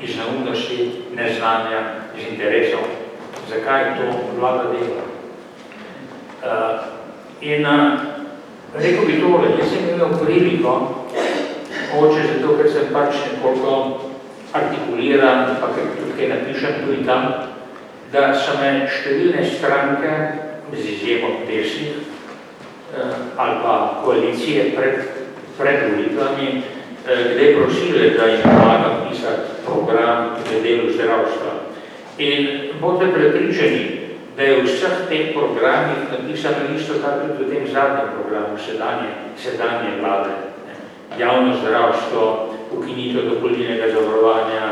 iz neumnosti, neznanja, iz interesov, zakaj to vlada dela. In rekel bi tole, jaz sem imel priliko, mogoče zato, ker sem pač nekoliko artikuliran, pa ker tudi kaj napišem tu in tam, da so me številne stranke, z izjemo desnih, ali pa koalicije pred volitvami, kdaj prosile, da jim pomagam pisati program glede zdravstva. In boste prepričani, da je v vseh teh programih napisano isto, kar tudi v tem zadnjem programu sedanje vlade. Javno zdravstvo, ukinitev dopolnilnega zavarovanja,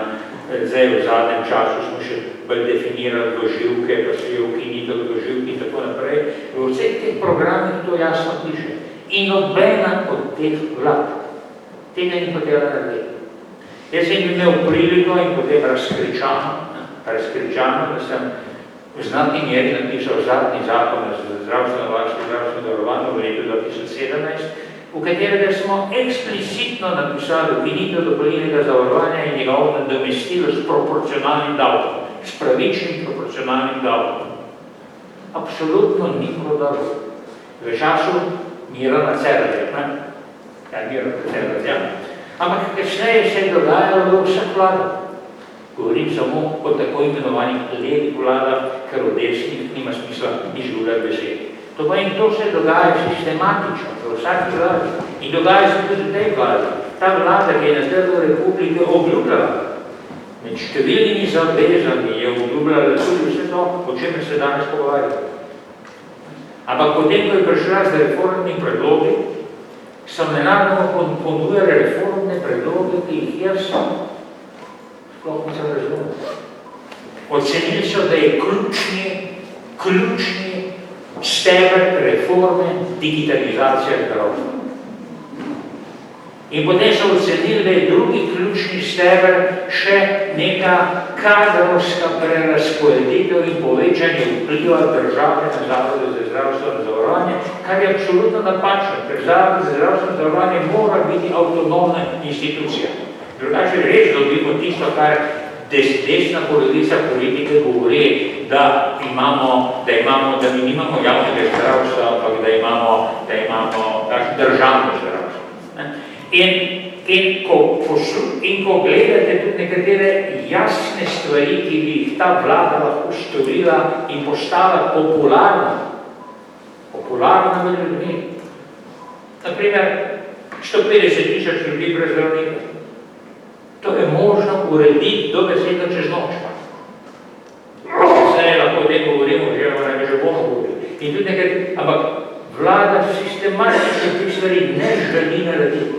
zdaj v zadnjem času smo še bolj definirali dvoživke, pa se je ukinitev dvoživki in tako naprej. V vseh teh programih to jasno piše. In nobena od teh vlad tega ni hotela narediti. Jaz sem imel priliko in potem razkričano, da sem v znatni meri napisal zadnji zakon za zdravstveno varstvo zdravstveno zavarovanje v letu 2017, v katerega smo eksplicitno napisali ukinitev dopolnilnega zavarovanja in njegovo nadomestilo s proporcionalnim davkom, s pravičnim proporcionalnim davkom. Absolutno ni prodalo. V času Mirana Cerarja, ampak kasneje se je dogajalo v vseh vladah. Govorim samo o tako imenovanih levih vladah, ker o desnih nima smisla izgubljati besed. To se dogaja sistematično v vsaki vladi in dogaja se tudi v tej vladi. Ta vlada, ki je na Trgu Republike obljubljala, med številnimi zavezami je obljubljala tudi vse to, o čemer se danes pogovarjamo. Ampak potem, ko je prišla z reformnimi predlogi, so nenadoma ponujali reformne predloge, ki jih jaz sploh nisem razumel. Ocenili so, da je ključni steber reforme digitalizacija zdravstva. In potem so ocenili, da je drugi ključni steber še neka kadrovska prerazporeditev in povečanje vpliva države na Zavode za zdravstveno zavarovanje, kar je absolutno napačno, ker Zavod za zdravstveno zavarovanje mora biti avtonomna institucija. Drugače res dobimo tisto, kar desna polovica politike govori, da mi nimamo javnega zdravstva, ampak da imamo državno zdravstvo. In ko gledate tudi nekatere jasne stvari, ki bi jih ta vlada lahko storila in postala popularna med ljudmi. Naprimer, 150,000 ljudi brez zdravnika. To je možno urediti dobesedno čez noč. Zdaj lahko o tem govorimo, že bomo govorili. In tudi nekaj, ampak vlada sistematično tih stvari ne želi narediti.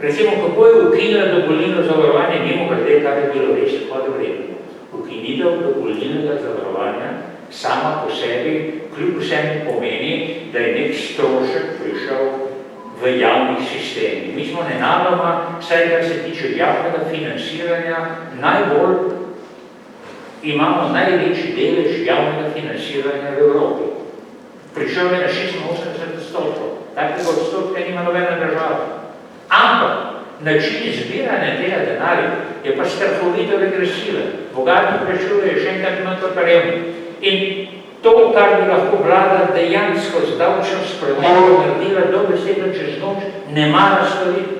Recimo, kako je ukinila dopolnilno zavarovanje, mimo grede, kar je bilo res hodno vredno. Ukinitev dopolnilnega zavarovanja sama po sebi, kljub vsem pomeni, da je nek strošek prišel v javnih sistemih. Mi smo nenadoma, vsaj kar se tiče javnega financiranja, imamo največji delež javnega financiranja v Evropi. Prišel je na 86%. Takega odstotka nima nobena država. Ampak način zbiranja tega denarja je pa strahovito regresiven. Bogati plačujejo še enkrat manj kot revni. In to, kar bi lahko vlada dejansko z davčno spremembo naredila dobesedno čez noč, ne mara storiti.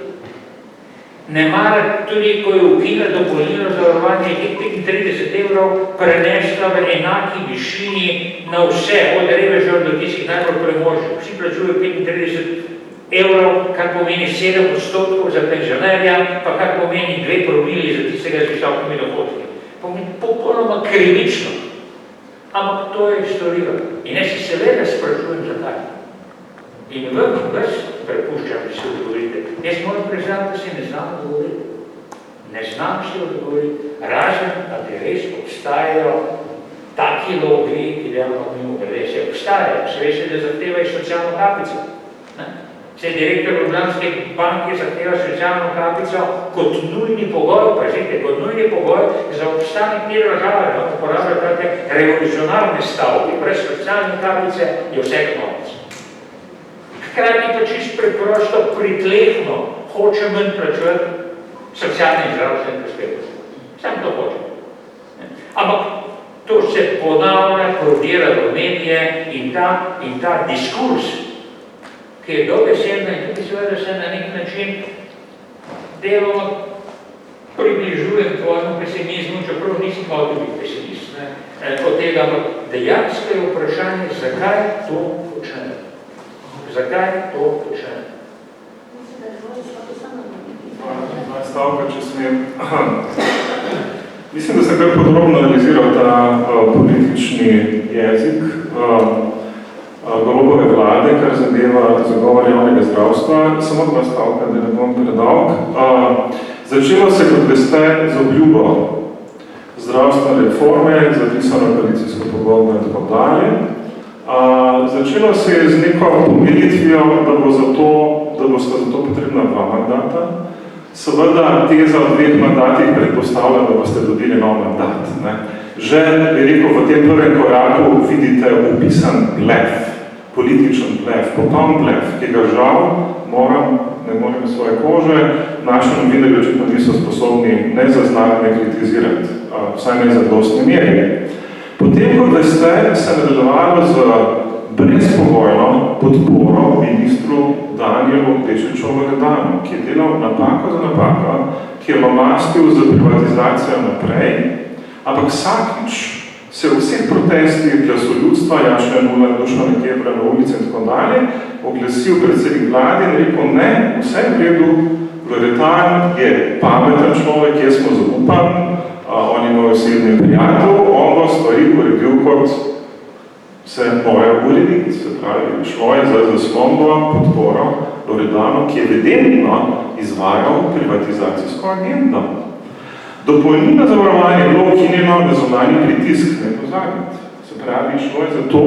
Ne mara tudi, ko je ukinila dopolnilno zavarovanje, je 35 evrov prenesla v enaki višini na vse, od revežev do tistih najbolj premožnih. Vsi plačujejo 35 evrov, kar pomeni 7% za penzionerja, pa kar pomeni 2 promili za tistega z visokimi dohodki. Pomeni popolnoma krivično. Ampak to je storilo. In jaz se seveda sprašujem zakaj. In vas prepuščam, da se odgovorite. Jaz moram priznati, da se ne znam odgovoriti. Ne znam se odgovoriti. Razen, da bi res obstajajo taki lobiji, ki delamo mimo grede. Se obstajajo. Se veste, da zahtevajo socialno kapico. Se direktor Ljubljanske banke zahteva socialno kapico kot nujni pogoj, pazite, kot nujni pogoj za obstanek te države, da uporabljajo take revolucionarne stavke. Brez socialne kapice je vsega konec. Hkrati pa čisto preprosto pritlehno hoče manj plačevati socialne in zdravstvene prispevke. Sam to hoče. Ampak to se ponavlja, prodira v medije in ta diskurs, ki je dobesedna in tudi seveda se na nek način deloma približujem tvojemu pesimizmu, čeprav nisem hotel biti pesimist. Od tega, ampak dejansko je vprašanje, zakaj to počne. Zakaj to počne? Dva stavka, če smem. Mislim, da sem kar podrobno analiziral ta politični jezik Golobove vlade, kar zadeva zagovor javnega zdravstva. Samo dva stavka, da ne bom predolg. Začelo se, kot veste, z obljubo zdravstvene reforme, zapisano koalicijsko pogodbo in tako dalje. Začelo se je z neko pomiritvijo, da bosta za to potrebna 2 mandata. Seveda teza v 2 mandatih predpostavlja, da boste dobili nov mandat. Že, bi rekel, v tem prvem koraku vidite upisan blef, političen blef, potom blef, ki ga žal ne morem svoje kože, naši novinarji očitno niso sposobni ne zaznati, ne kritizirati, vsaj ne za dostne meri. Potem, kot veste, se je nadaljevalo z brezpogojno podporo ministru Danijelu Bešiču Loredanu, ki je delal napako za napako, ki je lomastil za privatizacijo naprej, ampak vsakič se v vseh protestih glasu ljudstva, Jaša Nula, Dušana Kebra na ulici in tako dalje, oglasil predsednik vlade in rekel, ne, vse v redu, Loredan je pameten človek, jaz smo zaupan, on je moj osebni prijatelj, on bo stvari uredil, kot se morajo urediti. Se pravi, šlo je za zaslombo podporo Loredanu, ki je evidentno izvajal privatizacijsko agendo. Dopolnilno zavarovanje je bilo ukinjeno na zunanji pritisk, ne pozabiti. Se pravi, šlo je za to,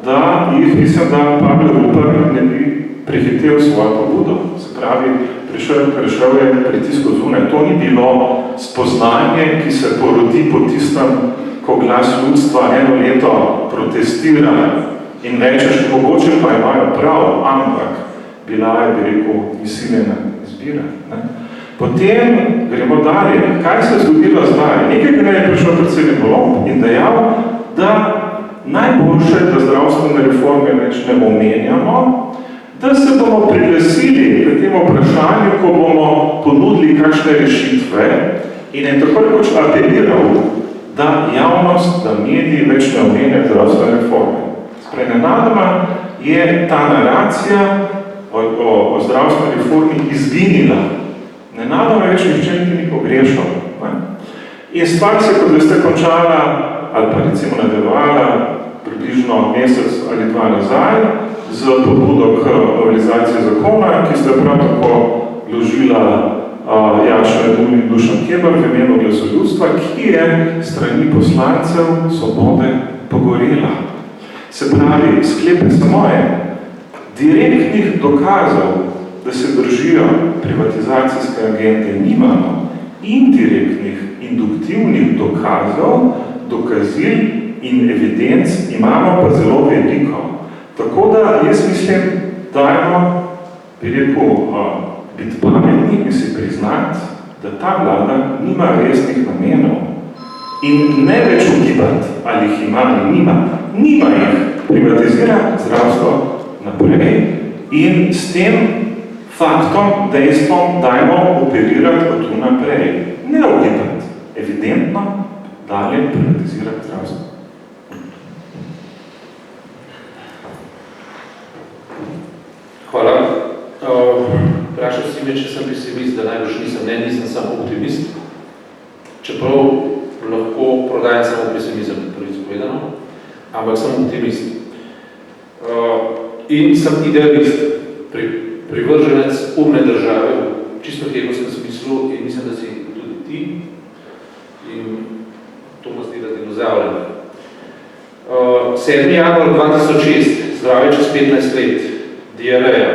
da jih, mislim, da Pavel Rupert ne bi prehitel svojo pobudo. Se pravi, prišel je pritisk od zunaj. To ni bilo spoznanje, ki se porodi po tistem, ko glas ljudstva 1 leto protestira in rečeš, mogoče pa imajo prav, ampak bila je, bi rekel, izsiljena izbira. Potem gremo dalje. Kaj se je zgodilo zdaj? Nekaj, kaj je prišel predsednik Golob in dejal, da najboljše, da zdravstvene reforme več ne omenjamo, da se bomo priglasili pri tem vprašanju, ko bomo ponudili kakšne rešitve in je tako rekoč apeliral, da javnost, da mediji več ne omenjajo zdravstvene reforme. Sprej, nenadoma je ta naracija o zdravstveni reformi izginila. Nenadoma več nihče niti ni pogrešal. In stvar se, kot ste končala, ali pa recimo nadaljevala približno mesec ali dva nazaj, z pobudo k novelizaciji zakona, ki ste prav tako vložila Jaša Jenull in Dušan Keber v imenu Glasoljudstva, ki je strani poslancev Svobode pogorela. Se pravi, sklepe samo je, direktnih dokazov, da se držijo privatizacijske agende, nimamo. Indirektnih, induktivnih dokazov, dokazil in evidenc imamo pa zelo veliko. Tako da jaz mislim, dajmo, bi rekel, biti pametni in si priznati, da ta vlada nima resnih namenov. In ne več ugibati, ali jih ima ali nima. Nima jih. Privatizira zdravstvo naprej in s tem faktom, dejstvom, dajmo operirati od tu naprej. Ne ugibati. Evidentno dalje privatizirati zdravstvo. Hvala. Vprašal si me, če sem pesimist, da najbolj nisem samo optimist. Čeprav lahko prodajam samo pesimizem, prvič povedano, ampak sem optimist. In sem idealist, privrženec umne države, v čisto hegelskem smislu, in mislim, da si tudi ti. In to me zdi, da dinozavren. 7. januar 2006, zdravje čez 15 let, diareja.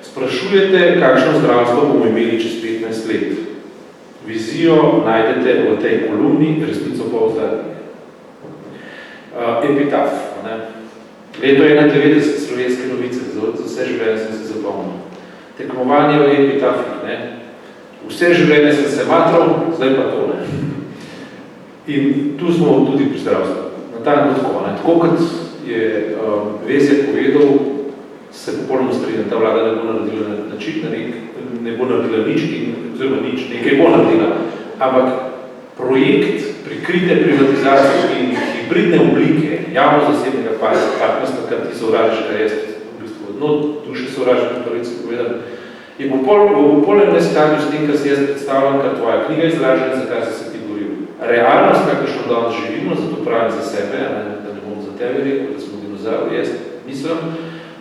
Sprašujete, kakšno zdravstvo bomo imeli čez 15 let. Vizijo najdete v tej kolumni, resnico pa v zadnjih. Epitaf. Ne? Leto 91, slovenske novice, za vse življenje sem se zapomnil. Tekmovanje v epitafih. Ne? Vse življenje sem se matral, zdaj pa to. Ne? In tu smo tudi pri zdravstvu. Na ta tako. Ne? Tako kot je Vezjak povedal, se popolnoma strinjam, ta vlada ne bo naredila ne bo naredila nič, oziroma nič, nekaj bo naredila. Ampak projekt prikrite privatizacije in hibridne oblike javno-zasebnega partnerstva, kar ti sovražiš, kar jaz v bistvu odno duše sovražim, kot recimo povedam, je v popolnem neskladju s tem, kar si jaz predstavljam, kar tvoja knjiga izražena, za kar si se ti govoril. Realnost, kakršno danes živimo, zato pravim za sebe, da ne bom za tebe rekel, da smo dinozavri, jaz mislim,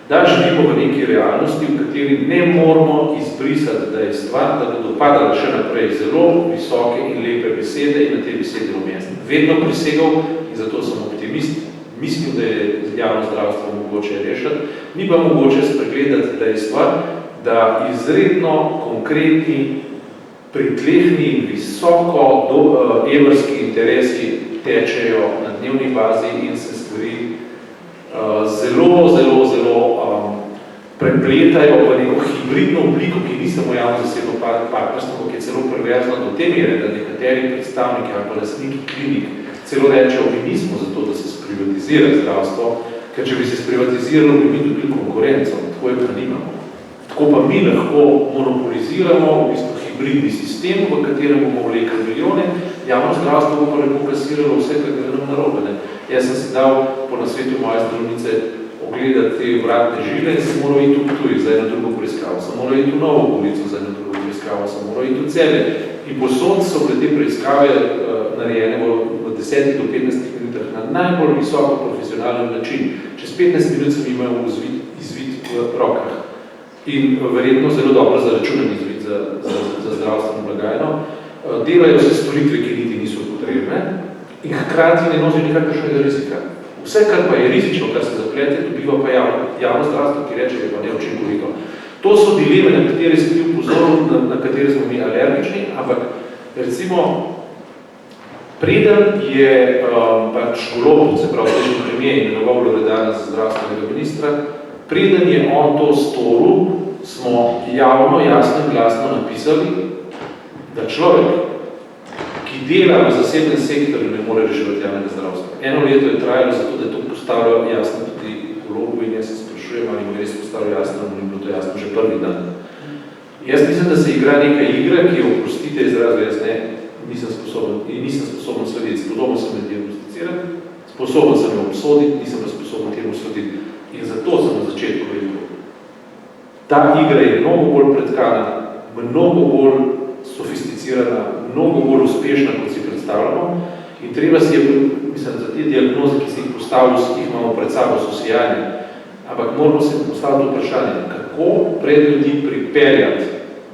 da živimo v neki realnosti, v kateri ne moramo izbrisati dejstva, da bodo padale še naprej zelo visoke in lepe besede in na te besede umestne. Vedno prisegal in zato sem optimist, mislim, da je javno zdravstvo mogoče rešiti, ni pa mogoče spregledati dejstva, da izredno konkretni, pritlehni in visoko evrski interesi tečejo na dnevni bazi in se stvari zelo prepletajo v neko hibridno obliko, ki ni samo javno-zasebno partnerstvo, ki je celo perverzno do te mere, da nekateri predstavniki ali pa lastniki klinik celo rečejo, mi nismo za to, da se sprivatizira zdravstvo, ker če bi se sprivatiziralo, bi mi dobili konkurenco, tako je pa nimamo. Tako pa mi lahko monopoliziramo v bistvu hibridni sistem, v katerem bomo vlekli milijone, javno zdravstvo bo pa lepo kasiralo vse, kar gre nam narobe. Jaz sem si dal po nasvetu moje zdravnice ogledati te vratne žile in sem moral iti v Ptuj za eno drugo preiskavo, sem moral iti v Novo Gorico za eno drugo preiskavo, sem moral iti v Celje. In posod so bile te preiskave narejene v 10 do 15 minutah na najbolj visoko profesionalen način. Čez 15 minut sem imel izvid v rokah. In verjetno zelo dobro zaračunan izvid za zdravstveno blagajno. Delajo se storitve, ki niti niso potrebne in hkrati ne nosi nikakršnega rizika. Vse, kar pa je rizično, kar se zaplete, dobiva pa javno zdravstvo, ki reče, je pa neučinkovito. To so dileme, na katere se ti upozoril, na katere smo mi alergični, ampak recimo, preden je pač Golob, se pravi, zdajšnji premier imenoval Loredana za zdravstvenega ministra, preden je on to storil, smo javno, jasno in glasno napisali, da človek, ki ki dela v zasebnem sektorju, ne more reševati javnega zdravstva. 1 leto je trajalo zato, da je to postavilo jasno tudi vlogo in jaz se sprašujem, ali mi res postavilo jasno, ali ni bilo to jasno že prvi dan. Jaz mislim, da se igra neka igra, ki jo oprostite izrazu, jaz nisem sposoben slediti, sposoben sem jo diagnosticirati, sposoben sem jo obsoditi, nisem pa sposoben temu slediti. In zato sem na začetku rekel, ta igra je mnogo bolj pretkana, mnogo bolj sofisticirana, mnogo bolj uspešna, kot si predstavljamo. In treba si je, mislim, za te diagnoze, ki si jih postavili, ki jih imamo pred sabo, so sijanje. Ampak moramo se postaviti vprašanje, kako pred ljudi pripeljati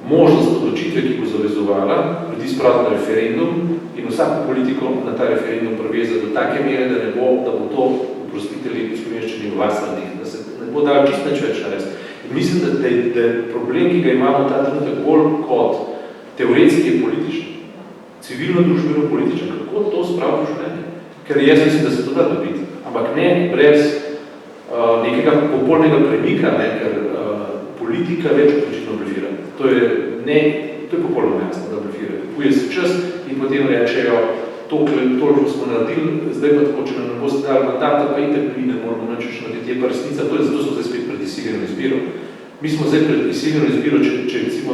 možnost odločitve, ki bo zavezovala, ljudi spraviti na referendum in vsako politiko na ta referendum prevezati do take mere, da bo to, oprostitelji v slovenščini, vasarnih, da se ne bo dalo čisto nič več narediti. In mislim, da je problem, ki ga imamo ta trenutek bolj kot teoretski je politični, civilno-družbeno političen, kako to spraviti v življenje? Ker jaz mislim, da se to da dobiti, ampak ne brez nekega popolnega premika, ker politika več očitno blefira. To je popolnoma jasno, da blefira. Kupuje se čas in potem rečejo, toliko smo naredili, zdaj pa tako, če nam ne boste dali mandata, pa itak ne moramo nič narediti, je pa resnica, zato so zdaj spet pred izsiljeno izbiro. Mi smo zdaj pred izsiljeno izbiro, če recimo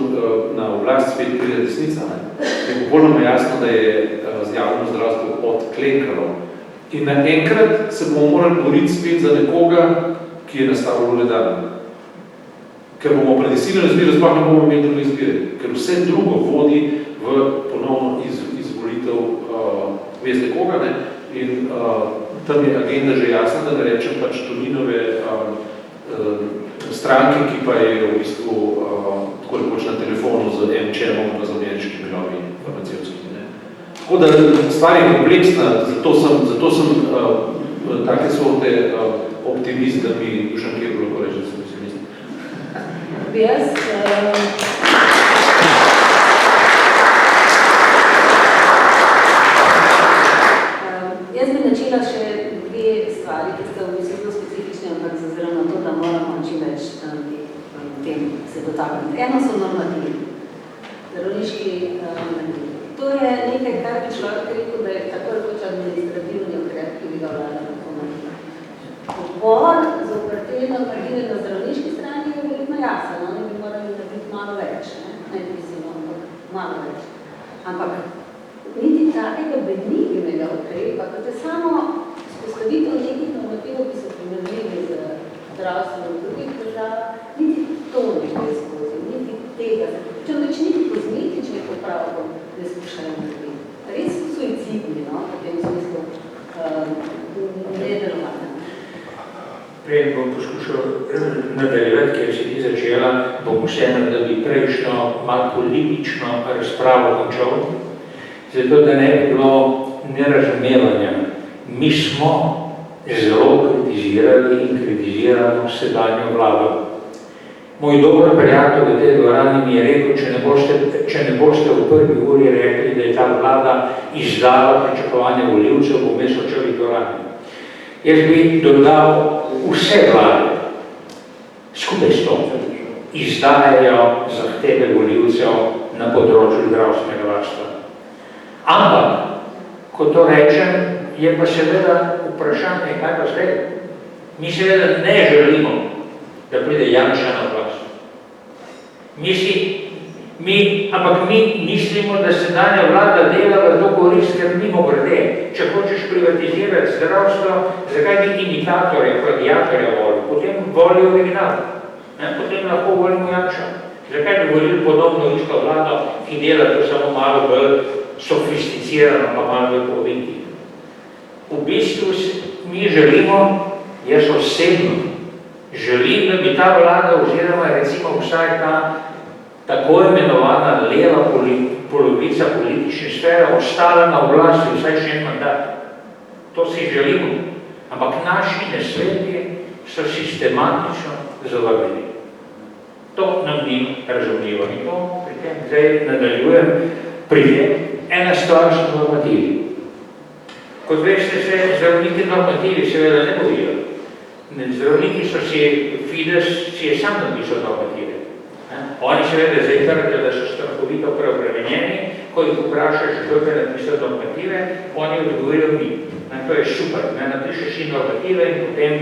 na oblast spet pride desnica, je popolnoma jasno, da je z javno zdravstvo odklenkalo. In naenkrat se bomo morali boriti spet za nekoga, ki je nastavil Loredana. Ker bomo pred izsiljeno izbiro, sploh ne bomo imeli druge izbire, ker vse drugo vodi v ponovno izvolitev veste koga, in tam je agenda že jasna, da ne rečem pač Toninove stranke, ki pa je v bistvu tako rekoč na telefonu z MČM-om pa z ameriškimi lobi farmacevskimi. Tako da stvar je kompleksna, zato sem take sorte optimist, da mi Dušan Keber lahko reče, da sem pessimist. Jaz bi načela še 2 stvari, ki ste v bistvu zelo specifični, ampak zaziramo na to, da moramo čim več tem se dotakniti. Eno so normativi, zdravniški normativi. To je nekaj, kar bi človek rekel, da je tako rekoč administrativni ukrep, ki bi ga vlada lahko naredila. Odbor za te normative na zdravniški strani je verjetno jasen, oni bi morali narediti malo več, ne mislimo, ampak malo več. Ampak niti takega benignega ukrepa, kot je samo vzpostavitev nekih normativov, ki so primerljivi z zdravstvenim v drugih državah, niti to ne gre skozi, niti tega. Če več niti kozmetičnih popravkov ne skušajo narediti. Res so suicidni, v tem smislu nedelovanja. Prej bom poskušal nadaljevati, ker si ti začela, bom vseeno, da bi prejšnjo malo politično razpravo končal. Zato, da ne bi bilo nerazumevanja. Mi smo zelo kritizirali in kritiziramo sedanjo vlado. Moj dober prijatelj v tej dvorani mi je rekel, če ne boste v prvi uri rekli, da je ta vlada izdala pričakovanje volivcev, bo mesto čeli dvorani. Jaz bi dodal vse vlade, skupaj s to, izdajajo zahteve volivcev na področju zdravstvenega varstva. Ampak, ko to rečem, je pa seveda vprašanje, kaj pa zdaj? Mi seveda ne želimo, da pride Janša na oblast. Ampak mi mislimo, da sedanja vlada dela v to korist, ker mimogrede. Če hočeš privatizirati zdravstvo, zakaj bi imitatorja, plagiatorja volil? Potem voli original. Potem lahko volimo Janša. Zakaj bi volili podobno isto vlado, ki dela to samo malo bolj sofisticirano, pa malo bolj povinki? V bistvu mi želimo, jaz osebno, želim, da bi ta vlada oziroma recimo vsaj ta tako imenovana leva polovica politične sfere ostala na oblasti vsaj še en mandat. To si želimo. Ampak naši nesveti so sistematično zavrnjeni. To nam ni razumljivo. In to pri tem zdaj nadaljujem. Ena stvar so normativi. Kot veste, se zdravniki normativi seveda ne bojijo. Zdravniki so si, Fides si je sam napisal normative. Oni seveda zdaj trdijo, da so strahovito preobremenjeni, ko jih vprašaš, kdo je napisal normative, oni odgovorijo mi. To je super, napišeš in normative in potem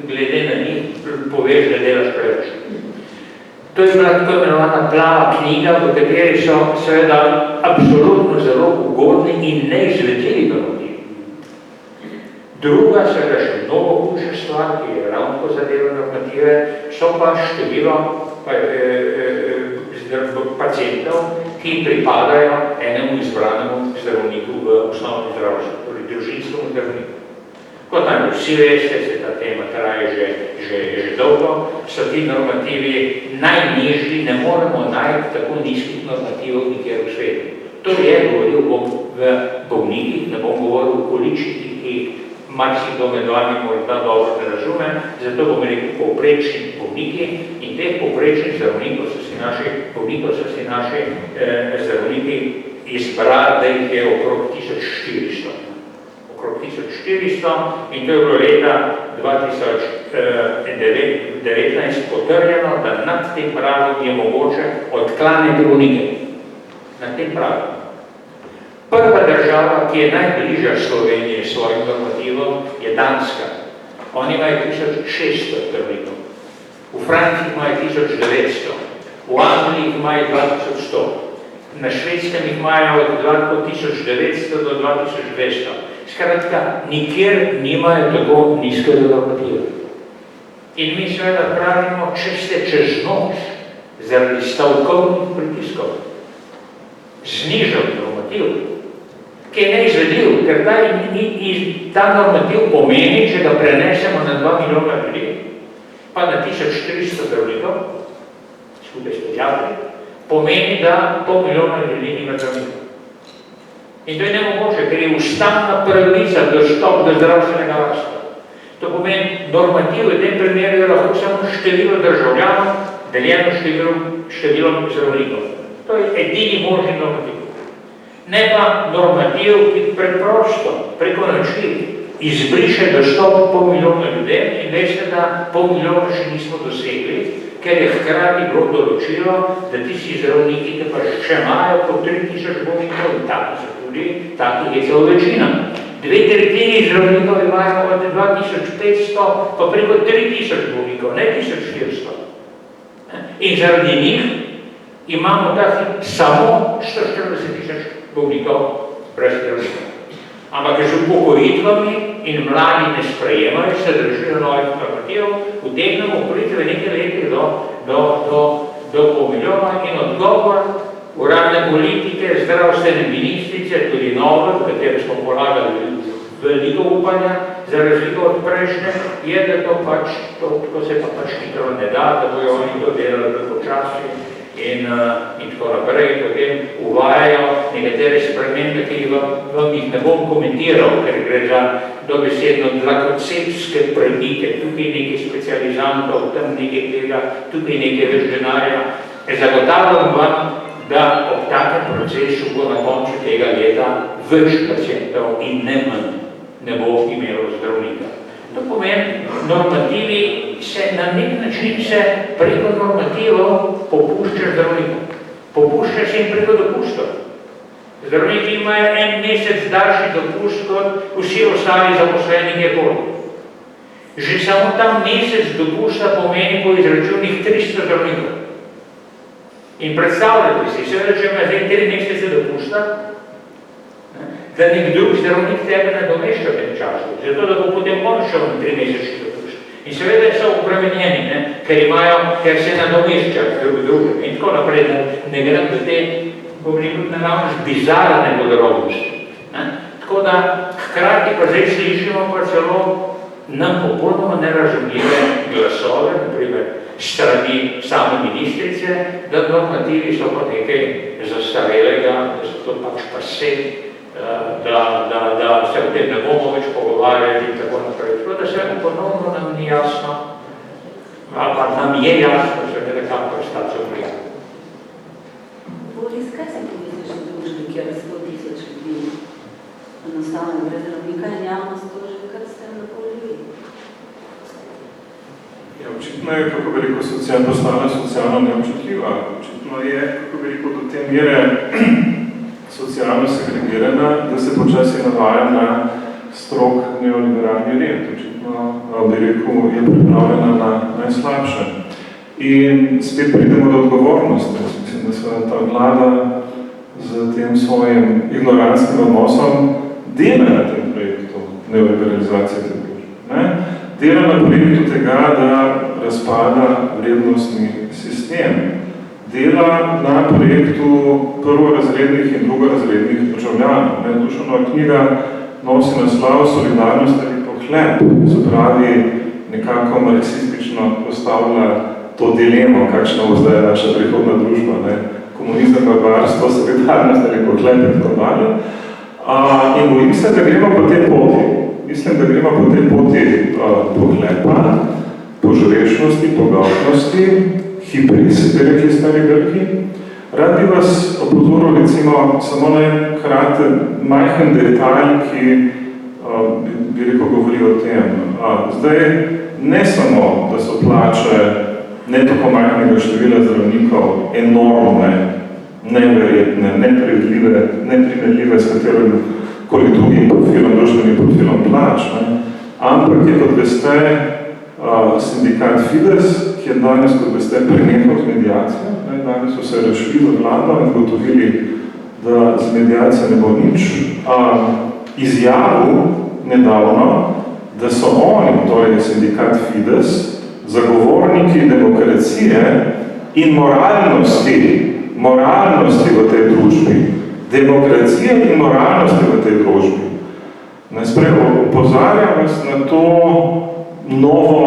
glede na njih poveš, da delaš preveč. To je bila tako imenovana plava knjiga, v kateri so seveda absolutno zelo ugodni in neizvedljivi normativi. Druga, seveda še mnogo hujša stvar, ki je ravno ko zadeva normative, so pa število pacientov, ki pripadajo enemu izbranemu zdravniku v osnovni zdravstvu, torej družinskemu zdravniku. Kot najbolj vsi veste, se ta tema traje že dolgo, so ti normativi najnižji, ne moremo najti tako nizkih normativov nikjer v svetu. To je govoril bom v bolnikih, ne bom govoril v količnikih, ki marsikdo med vami morda dobro ne razume, zato bom rekel povprečni bolniki in teh povprečnih zdravnikov so si naši zdravniki izbrali, da jih je okrog 1400. Okrog 1400 in to je bilo leta 2019 potrjeno, da nad tem pragom je mogoče odklanjati bolnike. Nad tem pragom. Prva država, ki je najbližja Sloveniji svojim normativom, je Danska. Oni imajo 1600 zdravnikov. V Franciji imajo 1900, v Angliji imajo 2100, na Švedskem imajo od 1900 do 2200. Skratka, nikjer nimajo tako nizkega normativa. In mi seveda pravimo, če ste čez noč zaradi stavkovnih pritiskov znižali normativ, ki je neizvedljiv, ker ta normativ pomeni, če ga prenesemo na 2 milijona ljudi, pa na 1400 zdravnikov, skupaj s pediatri, pomeni, da pol milijona ljudi nima zdravnikov. In to je nemogoče, ker je ustavna pravica dostop do zdravstvenega varstva. To pomeni, normativ v tem primeru je lahko samo število državljanov, deljeno številom zdravnikov. To je edini možni normativ. Ne pa normativ, ki preprosto, preko noči, izbriše dostop pol milijona ljudem in veste, da pol milijona še nismo dosegli, ker je hkrati bilo določilo, da tisti zdravniki, ki pa še imajo po 3000 bolnikov, in takih je celo večina. 2/3 zdravnikov imajo od 2500 pa preko 3000 bolnikov, ne 1400. In zaradi njih imamo takih samo 140 000 bolnikov brez zdravnika. Ampak z upokojitvami in mladi ne sprejemajo, se držijo novih normativov, utegnemo priti v nekaj letih do pol milijona in odgovor uradne politike, zdravstvene ministrice, tudi nove, v katere smo polagali veliko upanja, za razliko od prejšnje, je, da to se pa pač hitro ne da, da bojo oni to delali počasi in tako naprej, potem uvajajo nekatere spremembe, ki vam jih ne bom komentiral, ker gre za dobesedno dlakocepske premike, tukaj nekaj specializantov, tam nekaj tega, tukaj nekaj več denarja. Zagotavljam vam, da ob takem procesu bo na koncu tega leta več pacientov in ne manj ne bo imelo zdravnika. To pomeni, normativi se na nek način preko normativov popušča zdravnikom. Popušča se jim preko dopustov. Zdravniki imajo en mesec daljši dopust kot vsi ostali zaposleni kjerkoli. Že samo ta mesec dopusta pomeni po izračunih 300 zdravnikov. In predstavljate si, seveda, če ima zdaj 3 mesece dopusta, da nek drug zdravnik tebe nadomešča v tem času, zato da bo potem on šel na 3 mesečni dopust. In seveda so obremenjeni, ker se nadomešča drugim in tako naprej, da ne grem v te, bom rekel, naravnost bizarne podrobnosti. Tako da hkrati pa zdaj slišimo pa celo nam popolnoma nerazumljive glasove, naprimer strani same ministrice, da normativi so pa nekaj zastarelega, da so to pač pase, da se o tem ne bomo več pogovarjali in tako naprej. Tako da se ponovno nam ni jasno, ali pa nam je jasno, seveda kako je stacijo vrijeme. Boris, kaj se pomisliš v družbi, kjer 100 000 ljudi enostavno brez zdravnika in javnost to že kar s tem napoljivi? Ja, očitno je, kako bi rekel, postala socialno neobčutljiva. Očitno je, kako bi rekel, do te mere socialno segregirana, da se počasi navaja na strog neoliberalni red. Očitno, bi rekel, je pripravljena na najslabše. In spet pridemo do odgovornosti. Mislim, da se ta vlada z tem svojim ignorantskim odnosom dela na tem projektu neoliberalizacije te družbe. Dela na projektu tega, da razpada vrednostni sistem. Dela na projektu prvorazrednih in drugorazrednih državljanov. Dušanova knjiga nosi naslov Solidarnost ali pohlep, se pravi nekako marksistično postavlja to dilemo, kakšna bo zdaj naša prihodna družba, komunizem, barbarstvo, solidarnost ali pohlep in tako dalje. In bojim se, da gremo po tej poti. Mislim, da gremo po tej poti pohlepa, požrešnosti, pogavnosti, hibris, rekli stari Grki. Rad bi vas opozoril recimo samo na kraten, majhen detalj, ki bi rekel govori o tem. Zdaj, ne samo, da so plače ne tako majhnega števila zdravnikov enormne, neverjetne, neprimerljive s katerim kolik drugim profilom, društvenim profilom plač, ampak je, kot veste, sindikat Fides, ki je danes, kot veste, prenehal z medijacijo. Danes so se rešili za vlado in gotovili, da z medijacijo ne bo nič. Izjavil nedavno, da so oni, torej sindikat Fides, zagovorniki demokracije in moralnosti v tej družbi. Demokracije in moralnosti v tej družbi. Najprej opozarjam vas na to novo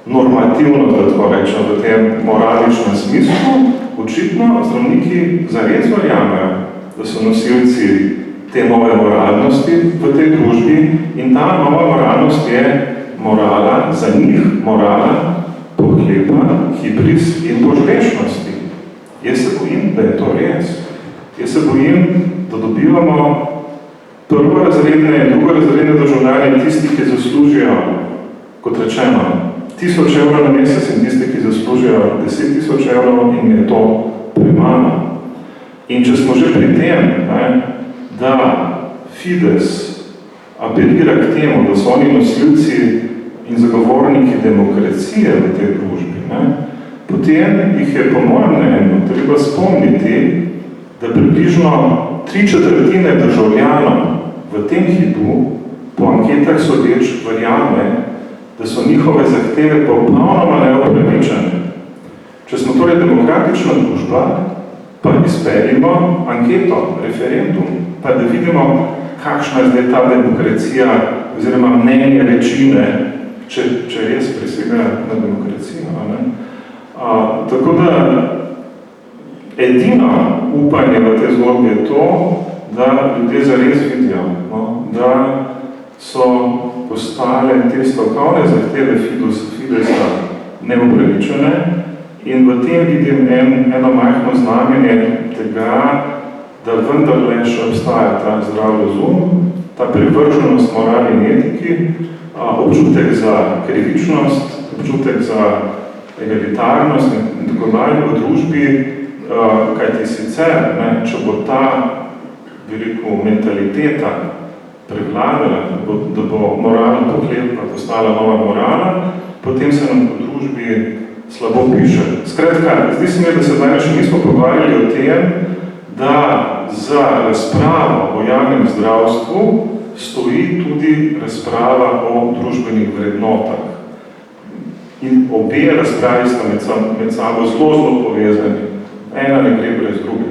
normativnost, da tako rečem, v tem moraličnem smislu. Očitno zdravniki zares verjamejo, da so nosilci te nove moralnosti v tej družbi in ta nova moralnost je morala, za njih morala pohlepa, hibris in požrešnosti. Jaz se bojim, da je to res. Jaz se bojim, da dobivamo prvorazredne in drugorazredne državljane tisti, ki zaslužijo, kot rečeno, 1000 evrov na mesec in tisti, ki zaslužijo 10 000 evrov in je to premalo. In če smo že pri tem, da Fides apelira k temu, da so oni nosilci in zagovorniki demokracije v tej družbi, potem jih je po mojem mnenju treba spomniti, da približno 3/4 državljanov v tem hipu po anketah sodeč verjame, da so njihove zahteve popolnoma neupravičene. Če smo torej demokratična družba, pa izpeljimo anketo, referendum, pa da vidimo, kakšna je zdaj ta demokracija oziroma mnenje večine, če res presega na demokracijo. Tako da edino upanje v tej zgodbi je to, da ljudje zares vidijo, da so postale te stavkovne zahteve Fidesa neupravičene in v tem vidim eno majhno znamenje tega, da vendarle še obstaja ta zdrav razum, ta privrženost morali in etiki, občutek za krivičnost, občutek za egalitarnost in tako dalje v družbi, kajti sicer, če bo ta, bi rekel, mentaliteta prevladala, da bo moralna pohlepna postala nova morala, potem se nam v družbi slabo piše. Skratka, zdi se mi, da se danes še nismo pogovarjali o tem, da za razpravo o javnem zdravstvu stoji tudi razprava o družbenih vrednotah. In obe razpravi sta med sabo zelo povezani. Ena ne gre brez druge.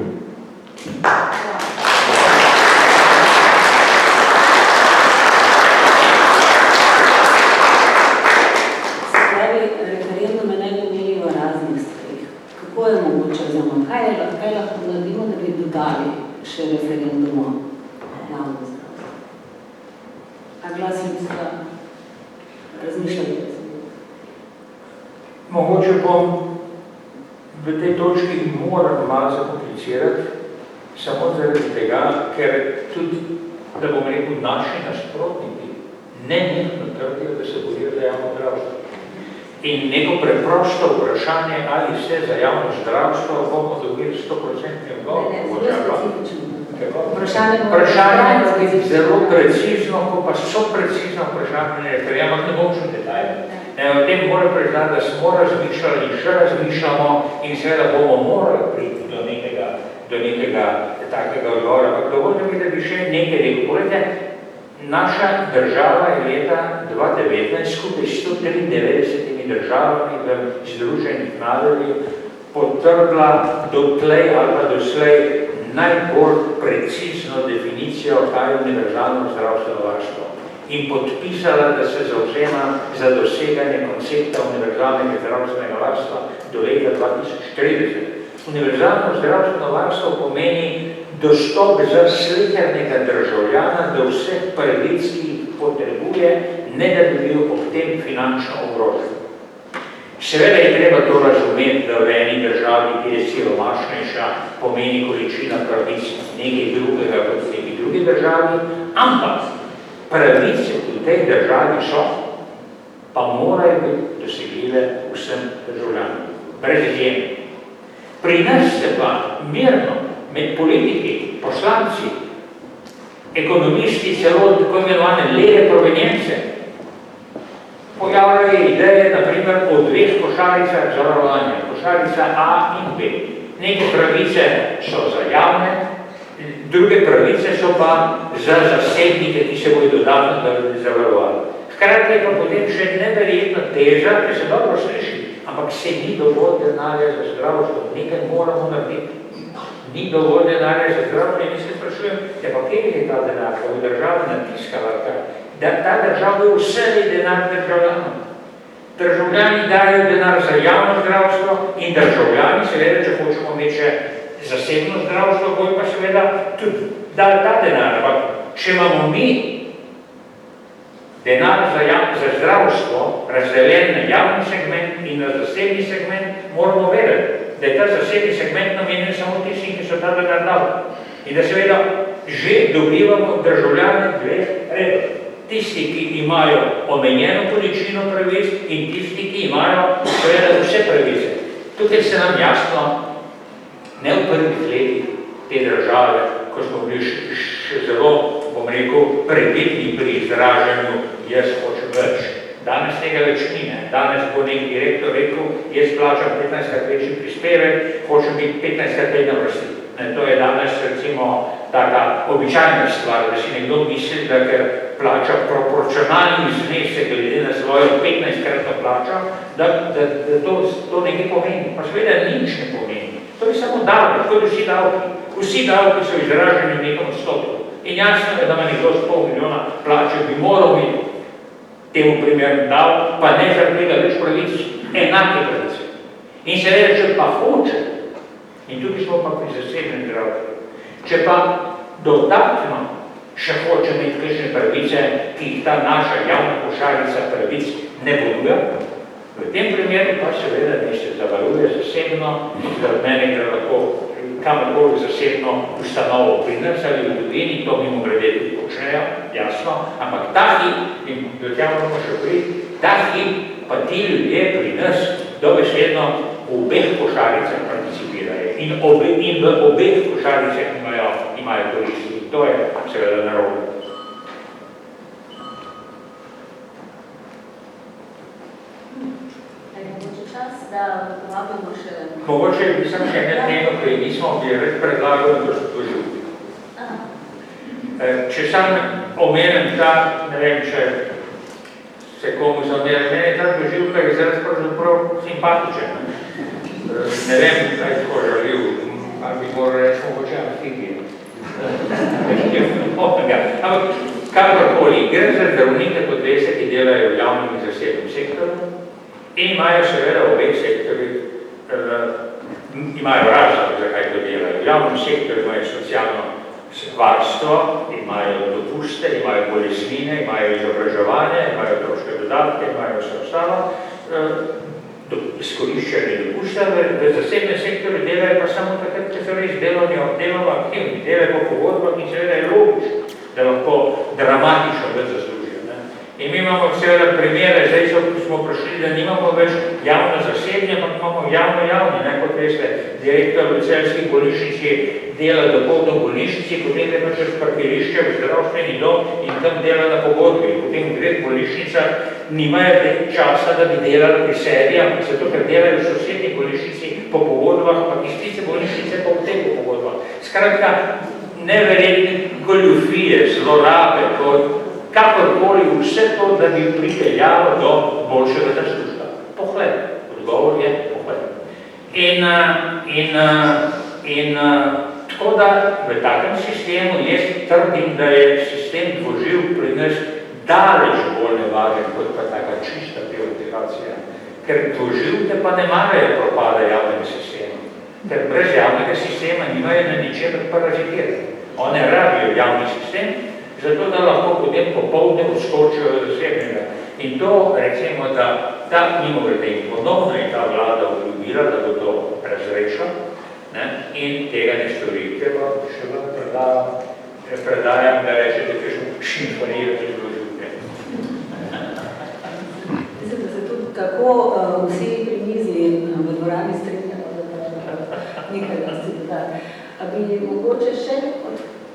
Referendume ne bi imeli o raznih stvarih. Kako je mogoče vzemo? Kaj lahko naredimo, da bi dodali še referendumo javno zdravstvo? A glas ljudstva razmišljate? Mogoče bom v tej točki moram malo zakomplicirati, samo zaradi tega, ker tudi, da bom rekel, naši nasprotniki nenehno trdijo, da se borijo za javno zdravstvo. In neko preprosto vprašanje, ali vse za javno zdravstvo, bomo dobili 100% odgovor. Vprašanje je biti zelo precizno, ko pa so precizno vprašanje, ker ja ne bom šel detajl. O tem moram priznati, da smo razmišljali in še razmišljamo in seveda bomo morali priti do nekega takega odgovora. Ampak dovoljno mi, da bi še nekaj rekel. Poglejte, naša država je leta 2019 skupaj s 193 državami v Združenih narodih potrdila dotlej ali pa doslej najbolj precizno definicijo, kaj je univerzalno zdravstveno varstvo. In podpisala, da se zavzema za doseganje koncepta univerzalnega zdravstvenega varstva do leta 2030. Univerzalno zdravstveno varstvo pomeni dostop za slehernega državljana do vseh pravic, ki jih potrebuje, ne da bi bil ob tem finančno ogrožen. Seveda je treba to razumeti, da v eni državi, ki je siromašnejša, pomeni količina pravic nekaj drugega kot v neki drugi državi, ampak pravice, ki v tej državi so, pa morajo biti dosegljive vsem državljanom, brez izjeme. Pri nas se pa mirno med politiki, poslanci, ekonomisti, celo tako imenovane leve provenience, pojavljajo ideje, naprimer, o dveh košaricah zavarovanja, košarica A in B. Neke pravice so za javne, druge pravice so pa za zasebnike, ki se bodo dodatno zavarovali. Hkrati je pa potem še neverjetna teža, ki se dobro sliši, ampak se ni dovolj denarja za zdravstvo, nekaj moramo narediti. Ni dovolj denarja za zdravstvo in se sprašujem, ja pa kje je ta denar, ko je država natiskala, da ta država je vse denar državljanom. Državljani dajo denar za javno zdravstvo in državljani, seveda, če hočemo imeti še zasebno zdravstvo, bojo pa seveda tudi dali ta denar. Ampak če imamo mi denar za zdravstvo razdeljen na javni segment in na zasebni segment, moramo vedeti, da je ta zasebni segment namenjen samo tistim, ki so ta denar dali. In da seveda že dobivamo državljane dveh redov. Tisti, ki imajo omenjeno količino pravic in tisti, ki imajo seveda vse pravice. Tukaj se nam jasno, ne v prvih letih te države, ko smo bili še zelo, bom rekel, previdni pri izražanju, jaz hočem več. Danes tega več ni, ne. Danes bo nek direktor rekel, jaz plačam 15-krat večji prispevek, hočem biti 15-krat več na vrsti. To je danes recimo taka običajna stvar, da si nekdo misli, da ker plača proporcionalni znesek glede na svojo 15-kratno plačo, da to nekaj pomeni. Pa seveda nič ne pomeni. To je samo davek, kot vsi davki. Vsi davki so izraženi v nekom odstotku. In jasno je, da ima nekdo s $500 000 plače, bi moral biti temu primerno dal, pa ne zaradi tega več pravic, enake pravice. In seveda, če pa hoče, in tukaj smo pa pri zasebnem zdravstvu, če pa dodatno še hoče imeti kakšne pravice, ki jih ta naša javna košarica pravic ne ponuja, v tem primeru pa seveda ne se zavaruje zasebno, zaradi mene gre lahko kamorkoli zasebno ustanovo pri nas ali v tujini, to mimogrede tudi počnejo, jasno, ampak ta hip, in do tega moramo še priti, ta hip pa ti ljudje pri nas dobesedno v obeh košaricah participirajo in v obeh košaricah imajo koristi. To je seveda narobe. Mogoče bi sem še eno temo, ki nismo bi res predlagali, da so tožil. Če sam omenem ta, ne vem, če se komu zamerim, meni je ta tožilka izraz pravzaprav simpatičen. Ne vem, kaj tako žalil, ali bi moral reči mogoče amfibije. Ampak kakorkoli, gre za zdravnike, kot veste, ki delajo v javnem in zasebnem sektorju in imajo seveda v obeh sektorjih, imajo razlog, zakaj to delajo. V javnem sektorju imajo socialno varstvo, imajo dopuste, imajo bolesnine, imajo izobraževanje, imajo otroške dodatke, imajo vse ostalo, izkoriščanje dopusta, v zasebnem sektorju delajo pa samo takrat, če so res delovno aktivni, delajo po pogodbah in seveda je logično, da lahko dramatično več zaslužijo. In mi imamo seveda primere, zdaj smo prišli, da nimamo več javno-zasebne, ampak imamo javno-javni, kot veste, direktor v celjski bolnišnici dela dopoldne v bolnišnici, potem gre pa čez parkirišče v zdravstveni dom in tam dela na pogodbi. Potem gre v bolnišnica, nimajo časa, da bi delali pri sebi, zato ker delajo v sosednji bolnišnici po pogodbah, pa iz tiste bolnišnice pa v tem po pogodbah. Skratka, neverjetne goljufije, zlorabe, kakorkoli vse to, da bi pripeljalo do boljšega zaslužka. Pohled. Odgovor je pohled. In tako da v takem sistemu jaz trdim, da je sistem dvoživk pri nas daleč bolj nevaren kot pa taka čista privatizacija. Ker dvoživke pa ne marajo propada javnega sistema. Ker brez javnega sistema nimajo na ničemer parazitirati. One rabijo javni sistem, zato da lahko potem popoldne odskočijo od zasebnega. In to, recimo, da ta mimogrede ponovno je ta vlada obljubila, da bo to razrešila, in tega ne stori, ker pa še vam predajam, da rečete, ker še šimfonirati zloživke. Mislim, da se tudi tako vsi pri mizi v dvorani strinjamo, da nekaj da si dodati. A bi mogoče še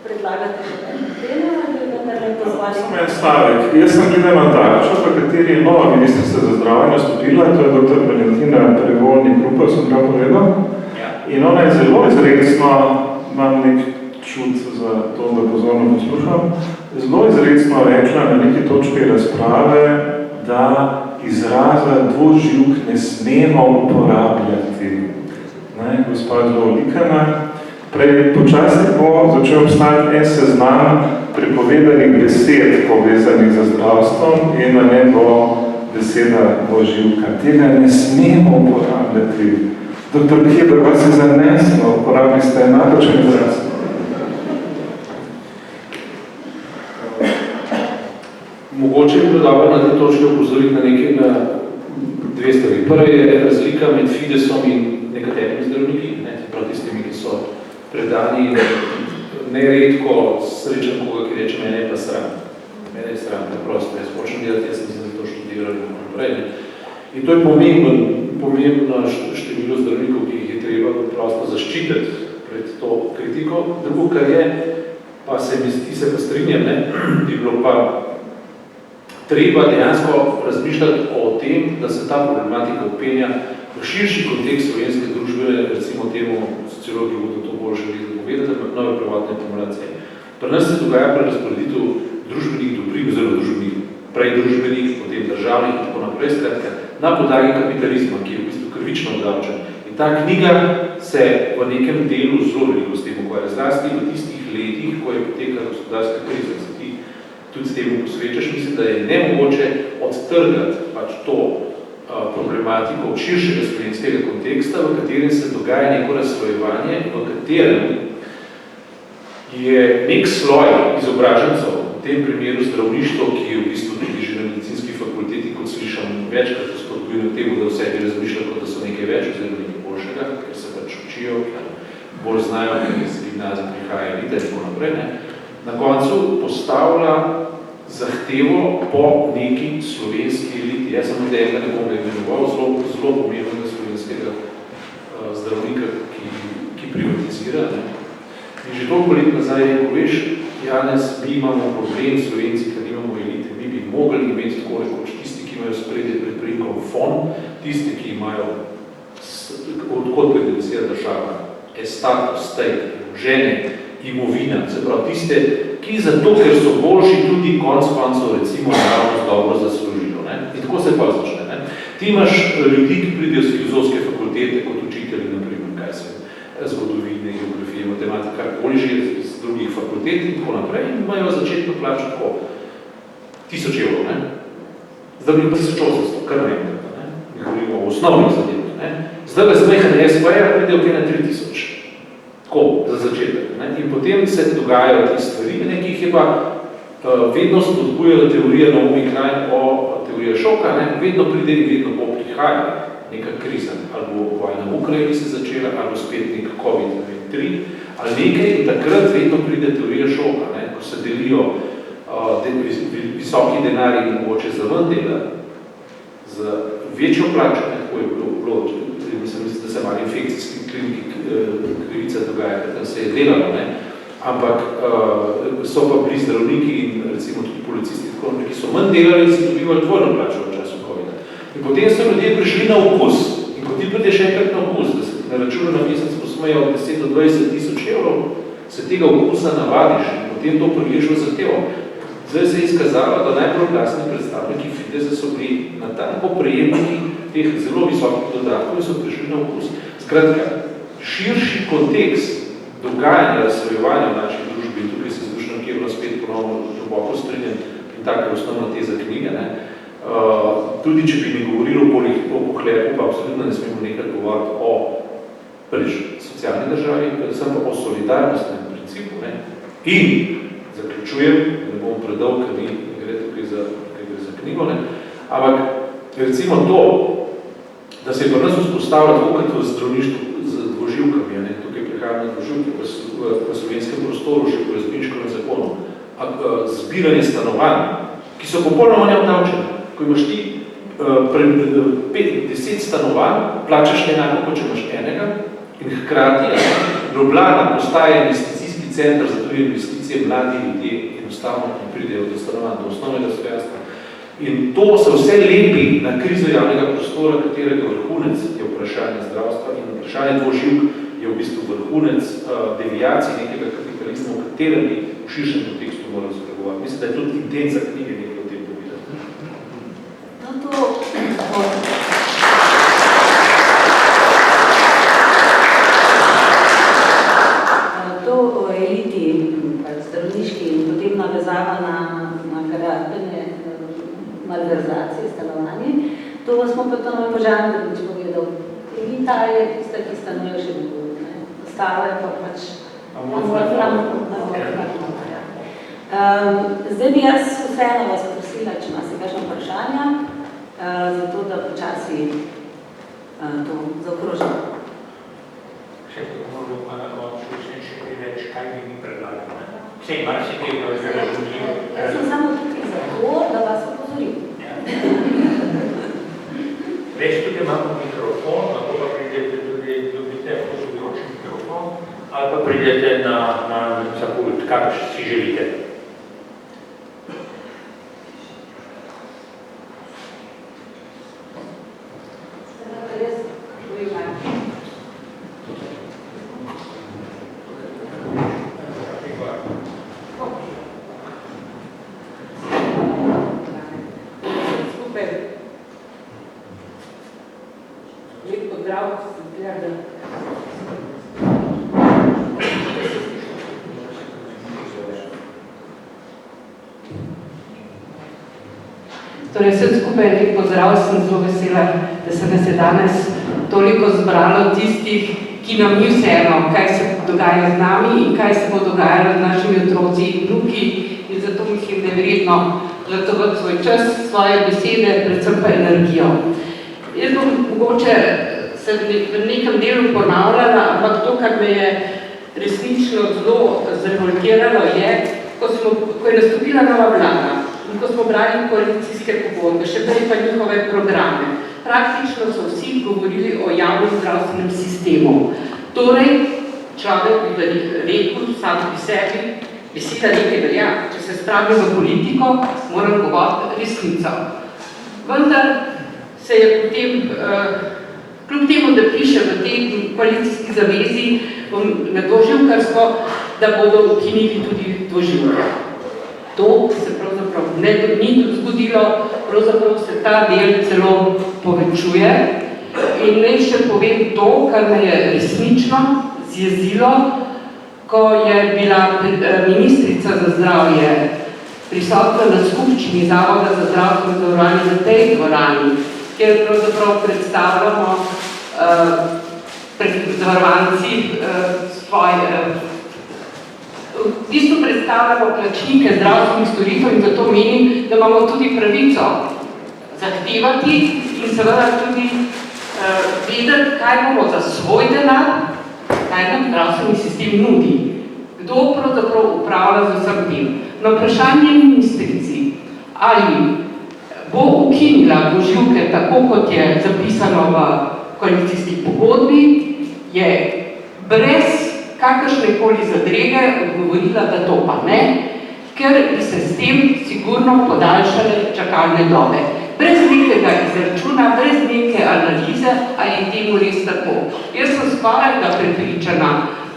predlagate še temo, ali da ne pozvali? Samo en stavek. Jaz sem gledal na tarčo, v kateri je nova ministrica za zdravje nastopila, to je dr. Valentina Prevolnik-Rupel, sem prav povedal. In ona je zelo izrecno, imam nek čut za to, da pozorno poslušam, zelo izrecno rekla na neki točki razprave, da izraza dvoživk ne smemo uporabljati. Gospa zelo likana. Počasno bo začel obstajati en seznam prepovedanih besed povezanih z zdravstvom in na ne bo beseda dvoživka. Tega ne smemo uporabljati. Dr. Heber, vas je zaneslo, uporabili ste napačen izraz. Mogoče bi bilo dobro na tej točki opozoriti na nekaj na dve stvari. Prva je razlika med Fidesom in nekaterimi zdravniki, prav tistimi, ki so predani, neredko srečam koga, ki reče, mene je pa sram. Mene je sram, preprosto, jaz hočem delati, jaz nisem za to študirali in naprej. In to je pomembno število zdravnikov, ki jih je treba preprosto zaščititi pred to kritiko. Drugo, kar je, pa se mi zdi, se pa strinjam, bi bilo pa treba dejansko razmišljati o tem, da se ta problematika upenja v širši kontekst slovenske družbe, recimo temu sociologi bodo to bolj želeli povedati, ampak nove privatne formulacije. Pri nas se dogaja prerazporeditev družbenih dobrih, oziroma prej družbenih, potem državnih in tako naprej, skratka, na podlagi kapitalizma, ki je v bistvu krvično obdavčen. In ta knjiga se v nekem delu zelo veliko s tem ukvarja, zlasti v tistih letih, ko je potekala gospodarska kriza, se ti tudi s tem posvečaš, mislim, da je nemogoče odtrgati pač to problematiko od širšega slovenskega konteksta, v katerem se dogaja neko razslojevanje, v katerem je nek sloj izobražencev, v tem primeru zdravništvo, ki je v bistvu tudi že na medicinski fakulteti, kot slišam večkrat spodbujeno temu, da vse bi razmišljali, kot da so nekaj več, oziroma nekaj boljšega, ker se pač učijo, bolj znajo, ker iz gimnazije prihaja elite in tako naprej, na koncu postavlja zahtevo po neki slovenski eliti. Jaz sem tudi enega nekoga imenoval, zelo pomembnega slovenskega zdravnika, ki privatizira. In že toliko let nazaj rekel, veš, Janez, mi imamo problem, Slovenci, ker nimamo elite, mi bi mogli imeti tako rekoč tisti, ki imajo spredje pred priimkom fon, tisti, ki imajo odkot privatizira država, status, state, žene, imovina, se pravi tiste, ki zato, ker so boljši tudi konc koncov recimo naravno dobro zaslužijo. In tako se pa začne. Ti imaš ljudi, ki pridejo z filozofske fakultete kot učitelji, naprimer, kaj se zgodovine, geografije, matematika, karkoli že z drugih fakultet in tako naprej, in imajo začetno plačo tako 1000 evrov, zdaj bi pa 1800, kar ne govorimo o osnovnih zadevah. Zdaj le zmehane SPR pridejo kaj na 3000. Tako, za začetek. In potem se dogajajo te stvari, ki jih je pa vedno spodbujala teorija Naomi Klein o teoriji šoka, vedno pride in vedno bo prihaja neka kriza, ali bo vojna v Ukrajini se začela, ali spet nek COVID-3, ali nekaj in takrat vedno pride teorija šoka, ko se delijo visoki denarji in mogoče za ven dela, z večjo plačo, tako je bilo, mislim, da se se malo infekcijski kliniki krivica dogaja, ker tam se je delalo, ne? Ampak so pa bili zdravniki in recimo tudi policisti, ki so manj delali in si dobivali dvojno plačo v času COVID-a. In potem so ljudje prišli na okus. In ko ti pride še enkrat na okus, da se na računu na mesec posmeja od 10 do 20 tisoč evrov, se tega okusa navadiš in potem to priliješ v zahtevo. Zdaj se je izkazalo, da najbolj glasni predstavniki Fidesa so bili natanko prejemniki teh zelo visokih dodatkov in so prišli na okus. Skratka, širši kontekst dogajanja razsvojevanja v naši družbi, tukaj se z Dušanom Kebrom spet ponovno globoko strinjam in taka je osnovna teza knjige, ne? Tudi če bi mi govorili o pohlepu, pa absolutno ne smemo nekaj govoriti o socialni državi, predvsem pa o solidarnostnem principu. Ne? In zaključujem, ne bom predal, ker ne gre tukaj za knjigo, ne? Ampak recimo to, da se je pri nas vzpostavlja tako kot v zdravništvu z dvoživkami, ne? Tukaj prihajam na dvoživke v slovenskem prostoru, še po Jazbinškovem zakonu, zbiranje stanovanj, ki so popolnoma neobdavčene. Ko imaš ti 5-10 stanovanj, plačaš enako, kot če imaš enega, in hkrati Ljubljana postaje investicijski center za tuje investicije, mladi ljudje enostavno ne pridejo do stanovanj, do osnovnega stojanstva. In to se vse lepi na krizo javnega prostora, katerega vrhunec je vprašanje zdravstva in vprašanje dvoživk je v bistvu vrhunec deviacij nekega kapitalizma, v katerem bi v širšem kontekstu moral spregovati. Mislim, da je tudi intenca knjige nekaj o tem povedati. To o eliti, zdravniški in potem navezava na gradbene malverzacije, stanovanje, to smo pa to noj Požarnovič povedal. Elita je tista, ki stanuje še nekaj. Ostalo je pa pač zdaj bi jaz vseeno vas prosila, če imate kakšno vprašanja, zato da počasi to zaokrožimo. Še moramo pa na koncu še reči, kaj bi mi predlagali. Vse imate se tega že razumljivo. Jaz sem samo tukaj zato, da vas opozorim. Res tudi imamo mikrofon, lahko pa pridete tudi, ljubite opozorujoči mikrofon, ali pa pridete na zapult, kar si želite. Torej, vsem skupaj lep pozdrav, sem zelo vesela, da se nas je danes toliko zbralo tistih, ki nam ni vseeno, kaj se dogaja z nami in kaj se bo dogajalo z našimi otroci in vnuki. In zato mislim, da je vredno žrtvovati svoj čas, svoje besede, predvsem pa energijo. Jaz bom mogoče se v nekem delu ponavljala, ampak to, kar me je resnično zelo zrevoltiralo, je, ko je nastopila nova vlada. In ko smo brali koalicijske pogodbe, še prej pa njihove programe, praktično so vsi govorili o javnem zdravstvenem sistemu. Torej, človek bi rekel sam pri sebi, beseda nekaj velja, če se spravim v politiko, moram govoriti resnico. Vendar se je potem, kljub temu, da piše v tej koalicijski zavezi na dvoživkarsko, da bodo ukinili tudi dvoživke. To se pravzaprav ni zgodilo, pravzaprav se ta del celo povečuje. In naj še povem to, kar me je resnično zjezilo, ko je bila ministrica za zdravje prisotna na skupščini Zavoda za zdravstveno zavarovanje v tej dvorani, kjer pravzaprav predstavljamo zavarovanci svoje v bistvu predstavljamo plačnike zdravstvenih storitev in zato menim, da imamo tudi pravico zahtevati in seveda tudi vedeti, kaj bomo za svoj denar, kaj nam zdravstveni sistem nudi. Kdo pravzaprav upravlja z vsem tem? Na vprašanje ministrici, ali bo ukinila dvoživke tako, kot je zapisano v koalicijski pogodbi, je brez kakršnekoli zadrege odgovorila, da to pa ne, ker bi se s tem sigurno podaljšale čakalne dobe. Brez nekega izračuna, brez neke analize, ali temu res tako. Jaz sem skoraj da prepričana,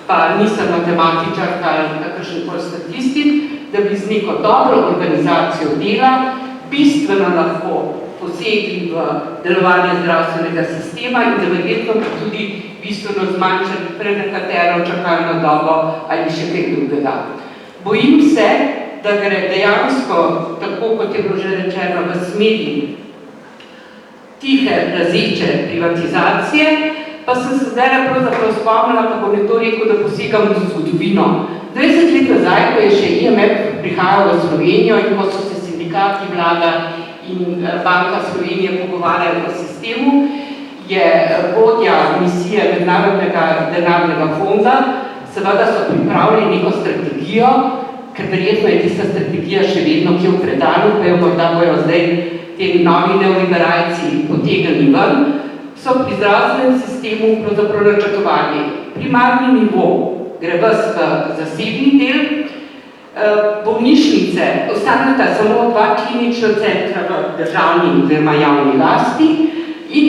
pa nisem matematičarka ali kakršenkoli statistik, da bi z neko dobro organizacijo dela bistveno lahko posegli v delovanje zdravstvenega sistema in da verjetno tudi bistveno zmanjšali prenekatero čakalno dobo ali še kaj drugega. Bojim se, da gre dejansko, tako kot je bilo že rečeno, v smeri tihe, razeče privatizacije, pa sem se zdaj pravzaprav spomnila, pa bom to rekel, da posegam v zgodovino. 20 let nazaj, ko je še IMF prihajal v Slovenijo in ko so se sindikati, vlada in Banka Slovenije pogovarjali o sistemu, je vodja misije Mednarodnega denarnega fonda, seveda so pripravili neko strategijo, ker verjetno je tista strategija še vedno kje v predalu, pa jo morda bojo zdaj ti novi neoliberalci potegnili ven, so pri zdravstvenem sistemu pravzaprav načrtovali primarni nivo, gre ves v zasebni del, bolnišnice, ostaneta samo 2 klinična centra v državni oziroma javni lasti in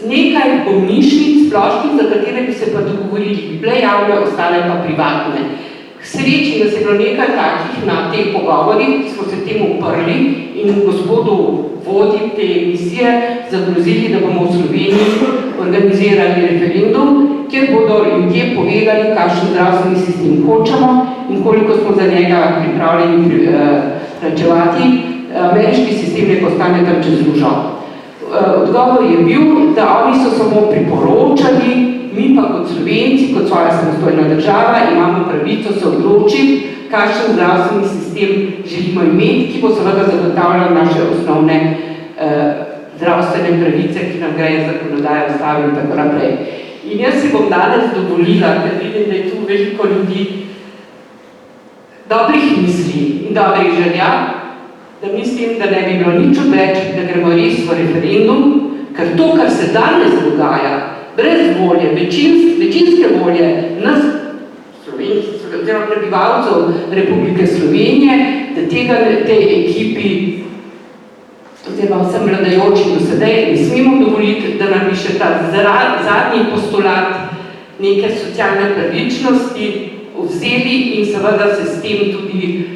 nekaj bolnišnic splošnih, za katere bi se pa dogovorili, bi bile javne, ostale pa privatne. K sreči, da se je bilo nekaj takih na teh pogovorih, ki smo se temu uprli in gospodu vodji te misije zagrozili, da bomo v Sloveniji organizirali referendum, kjer bodo ljudje povedali, kakšen zdravstveni sistem hočemo in koliko smo za njega pripravljeni plačevati. Ameriški sistem ne postane tam čez lužo. Odgovor je bil, da oni so samo priporočali, mi pa kot Slovenci, kot svoja samostojna država, imamo pravico se odločiti, kakšen zdravstveni sistem želimo imeti, ki bo seveda zagotavljal naše osnovne zdravstvene pravice, ki nam greje zakonodaja, ustavi in tako naprej. In jaz si bom danes dovolila, ker vidim, da je tu veliko ljudi dobrih misli in dobrih želja, da mislim, da ne bi bilo nič odveč, da gremo res v referendum, ker to, kar se danes dogaja, brez volje, večinske volje nas, oziroma prebivalcev Republike Slovenije, da tega tej ekipi, oziroma vsem vladajočim do sedaj, ne smemo dovoliti, da nam bi še ta zadnji postulat neke socialne pravičnosti vzeli in seveda se s tem tudi,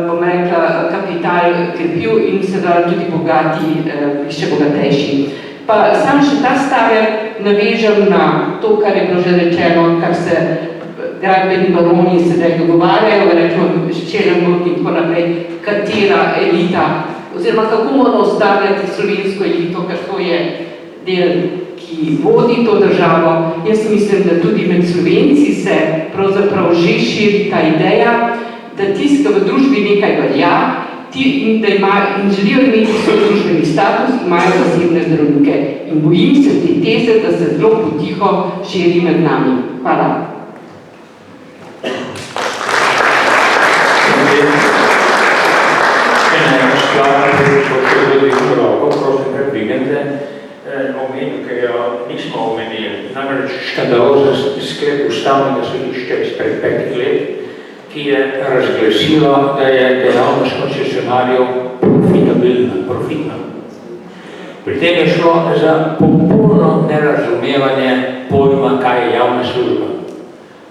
bom rekla, kapital krepil in seveda tudi bogati, še bogatejši. Pa sam še ta stavek navežem na to, kar je bilo že rečeno, kar se gradbeni baroni sedaj dogovarjajo, rečemo Ščelenburg in tako naprej, katera elita, oziroma kako moramo ostavljati slovensko elito, ker to je del, ki vodi to državo. Jaz mislim, da tudi med Slovenci se pravzaprav že širi ta ideja, da tisto v družbi nekaj velja, in da imajo in želijo imeti svoj družbeni status, imajo zasebne zdravnike. In bojim se te teze, da se zelo potiho širi med nami. Hvala. Ena stvar, kot je tudi roko, prosim, predvignete, omenil, ker jo nismo omenili, namreč škandalozen sklep Ustavnega sodišča izpred 5 let, ki je razglasilo, da je dejavnost koncesionarjev profitna. Pri tem je šlo za popolno nerazumevanje pojma, kaj je javna služba.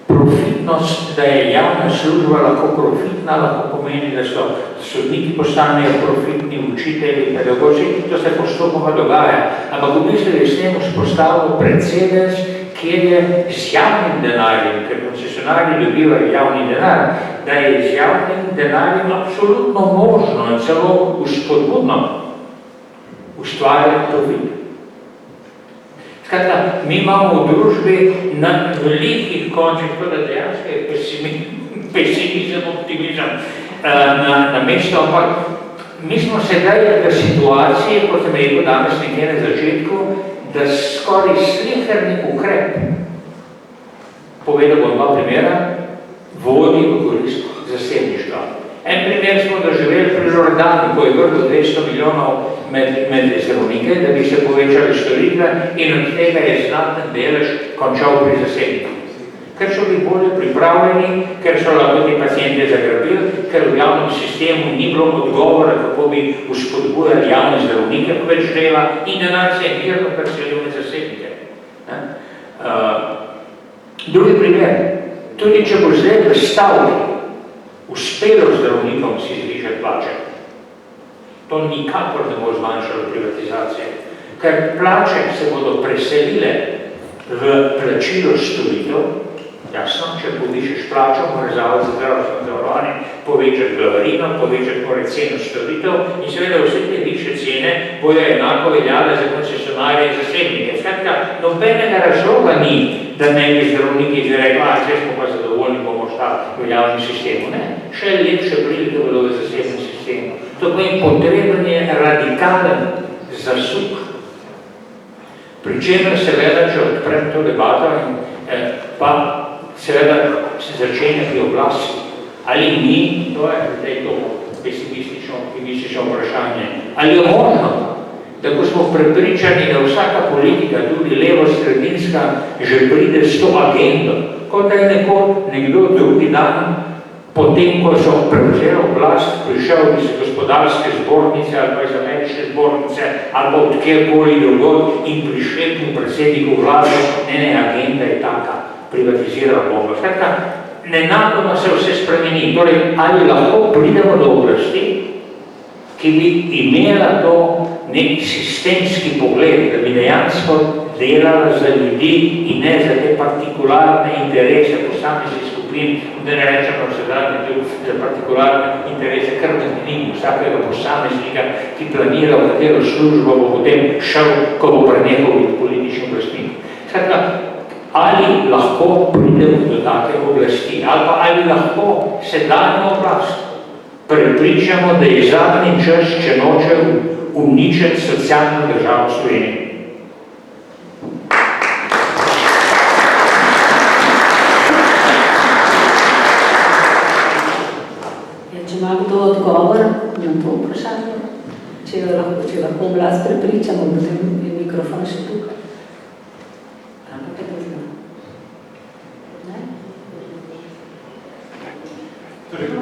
Profitnost, da je javna služba lahko profitna, lahko pomeni, da so sodniki postanejo profitni, učitelji, pedagogi, to se postopoma dogaja. Ampak v bistvu je s tem vzpostavil precedens, kjer je z javnim denarjem, ker koncesionarji dobivajo javni denar, da je z javnim denarjem absolutno možno in celo vzpodbudno ustvarjati profit. Skratka, mi imamo v družbi na velikih končih, da dejansko je pesimizem, optimizem na mesto, ampak mi smo sedaj v situaciji, kot sem rekel danes nekje na začetku, da skoraj sleherni ukrep, povedal bom 2 primera, vodi v korist zasebništva. En primer smo doživeli pri Loredani, ko je vrlo 200 milijonov med zdravnike, da bi se povečali storitve in od tega je znaten delež končal pri zasebniku. Ker so bili bolje pripravljeni, ker so lahko te pacijente zagrabili, ker v javnem sistemu ni bilo odgovora, kako bi uspodbujali javne zdravnike več dela in denar se je mirno preselil med zasebnike. Drugi primer, tudi če bo zdaj v stavki uspelo zdravnikom si zvišati plače, to nikakor ne bo zmanjšalo privatizacije, ker plače se bodo preselile v plačilo storitev. Jasno, če povišiš plačo, moraš Zavod za zdravstveno zavarovanje povečati glavarino, povečati torej ceno storitev in seveda vse te višje cene bojo enako veljale za koncesionarje in zasebnike. Skratka, nobenega razloga ni, da ne bi zdravniki rekla, če smo pa zadovoljni, bomo ostali v javnem sistemu. Ne, še lepše prilike bodo v zasebnem sistemu. To pomeni, potreben je radikalen zasuk. Pri čemer seveda, če odprem to debato, pa seveda se začenja pri oblasti. Ali ni, to je to pesimistično, optimistično vprašanje, ali je možno, da ko smo prepričani, da vsaka politika, tudi levo-sredinska, že pride s to agendo, kot da je nekdo drugi dan, potem, ko so prevzeli oblast, prišel iz gospodarske zbornice ali pa iz ameriške zbornice ali pa od kjerkoli drugod in prišel predsedniku vlade, ne, agenda je taka, privatizirala bomo. Skratka, nenadoma se vse spremeni. Torej, ali lahko pridemo do oblasti, ki bi imela to nek sistemski pogled, da bi dejansko delala za ljudi in ne za te partikularne interese posameznih skupin, da ne rečemo se zadnje za partikularne interese, kar menim vsakega posameznika, ki planira, v katero službo bo potem šel, ko bo prenehal biti politični oblastnik. Skratka, ali lahko pridemo do take oblasti, ali pa ali lahko sedanjo oblast prepričamo, da je zadnji čas, če noče uničiti socialno državo v Sloveniji. Če ima kdo odgovor na to vprašanje, če lahko oblast prepričamo, potem je mikrofon še tukaj.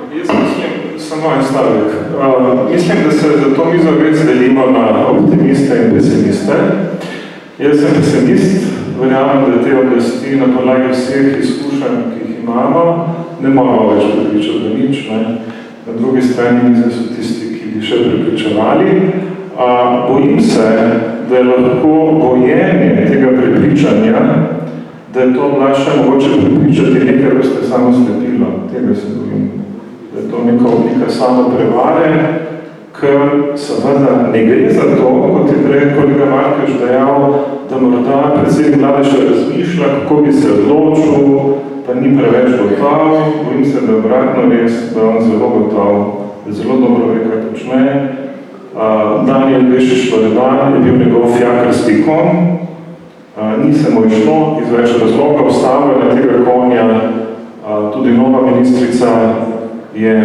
Jaz mislim, samo en stavek. Mislim, da se za to mizo res delimo na optimiste in pesimiste. Jaz sem pesimist, verjamem, da te oblasti na podlagi vseh izkušenj, ki jih imamo, ne moramo več prepričati do nič. Na drugi strani so tisti, ki bi še prepričevali. Bojim se, da je lahko bojenje tega prepričanja, da je to še mogoče prepričati nekaj vrste samo slepilo. Tega se bojim. Da je to neka oblika samo prevare, ker seveda ne gre za to, kot je prej kolega Markeš dejal, da morda predsednik vlade še razmišlja, kako bi se odločil, pa ni preveč gotov. Bojim se, da je obratno res, da on zelo gotov, da zelo dobro ve, kaj počne. Daniel Bešič-Loredan je bil njegov fiakarski konj. Ni se mu išlo iz več razlogov, stavil na tega konja. Tudi nova ministrica je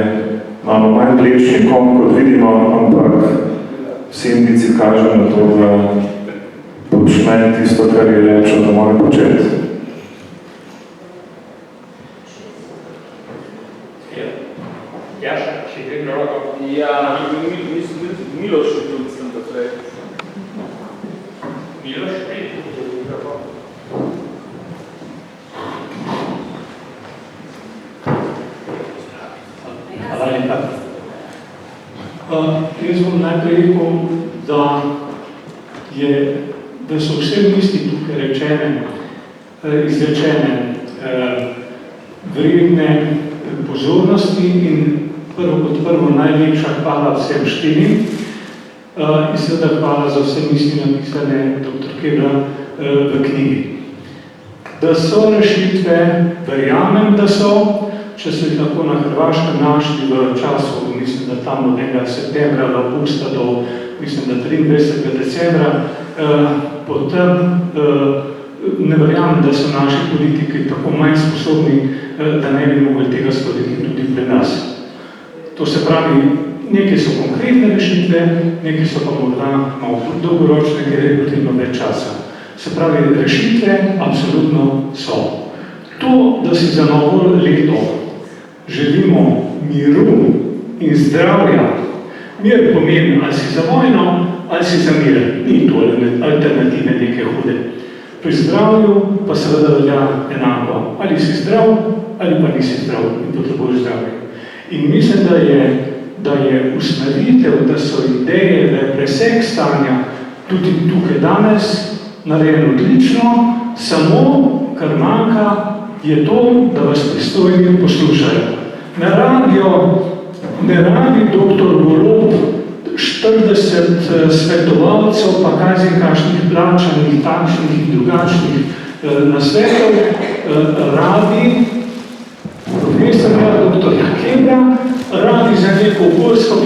malo manj vlečni konj, kot vidimo, ampak vsi indici kaže na to, da počne tisto, kar je rečel, da mora početi. Ja, Miloš je bil, mislim, da prej. Miloš je bil. Hvala lepa. Jaz bom najprej rekel, da so vse misli tukaj izrečene vredne pozornosti in prvo najlepša hvala vsem štirim in seveda hvala za vse misli napisane dr. Kebra v knjigi. Da so rešitve, verjamem, da so, če so jih lahko na Hrvaškem našli v času, mislim, da tam od 1. septembra do avgusta do, mislim, da 23. decembra, potem ne verjamem, da so naši politiki tako manj sposobni, da ne bi mogli tega storiti tudi pri nas. To se pravi, neke so konkretne rešitve, neke so pa morda malo dolgoročne, ker je potrebno več časa. Se pravi, rešitve absolutno so. To, da si za novo leto želimo miru in zdravja. Mir pomeni, ali si za vojno, ali si za mir. Ni to alternative neke hude. Pri zdravju pa seveda velja enako. Ali si zdrav, ali pa nisi zdrav in potrebuješ zdravje. In mislim, da je usmeritev, da so ideje, da je presek stanja tudi tukaj danes narejen odlično, samo kar manjka je to, da vas pristojni poslušajo. Ne rabi doktor Golob 40 svetovalcev, pa kakšnih plačanih, takšnih in drugačnih nasvetov, rabi profesorja dr. Kebra, rabi za neko okoljsko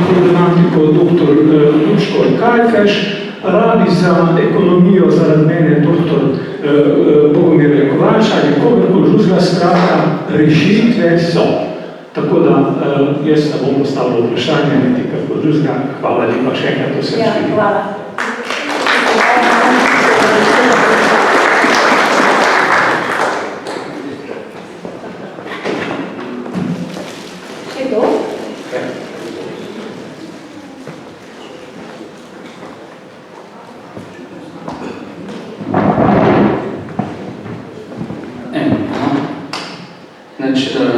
problematiko dr. Lučko Kajfeš, rabi za ekonomijo zaradi mene dr. Bogomir Kovača ali kogarkoli drugega, skratka, rešitve so. Tako da jaz ne bom postavil vprašanje, niti kako drugega. Hvala lepa še enkrat vsem štirim. Hvala. Še to?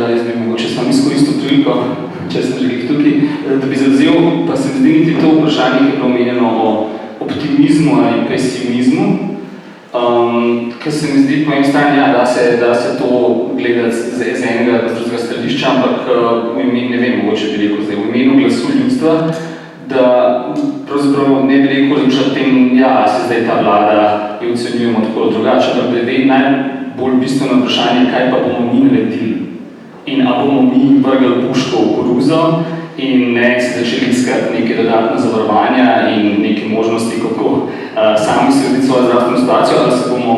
Jaz bi mogoče sam izkoristil priliko, če sem že tukaj, da bi zavzel, pa se mi zdi niti to vprašanje, ki je bilo omenjeno o optimizmu ali pesimizmu, ker se mi zdi po eni strani, ja, da se to gledati z enega drugega stališča, ampak v imenu, ne vem, mogoče bi rekel zdaj, v imenu glasu ljudstva, da pravzaprav ne bi rekel o tem, ja, se zdaj ta vlada jo ocenjujemo tako drugače, ampak glede najbolj bistveno vprašanje, kaj pa bomo mi naredili. In a bomo mi vrgli puško v koruzo in ne se začeli iskati neke dodatne zavarovanja in neke možnosti, kako sami se urediti svojo zdravstveno situacijo, ali se bomo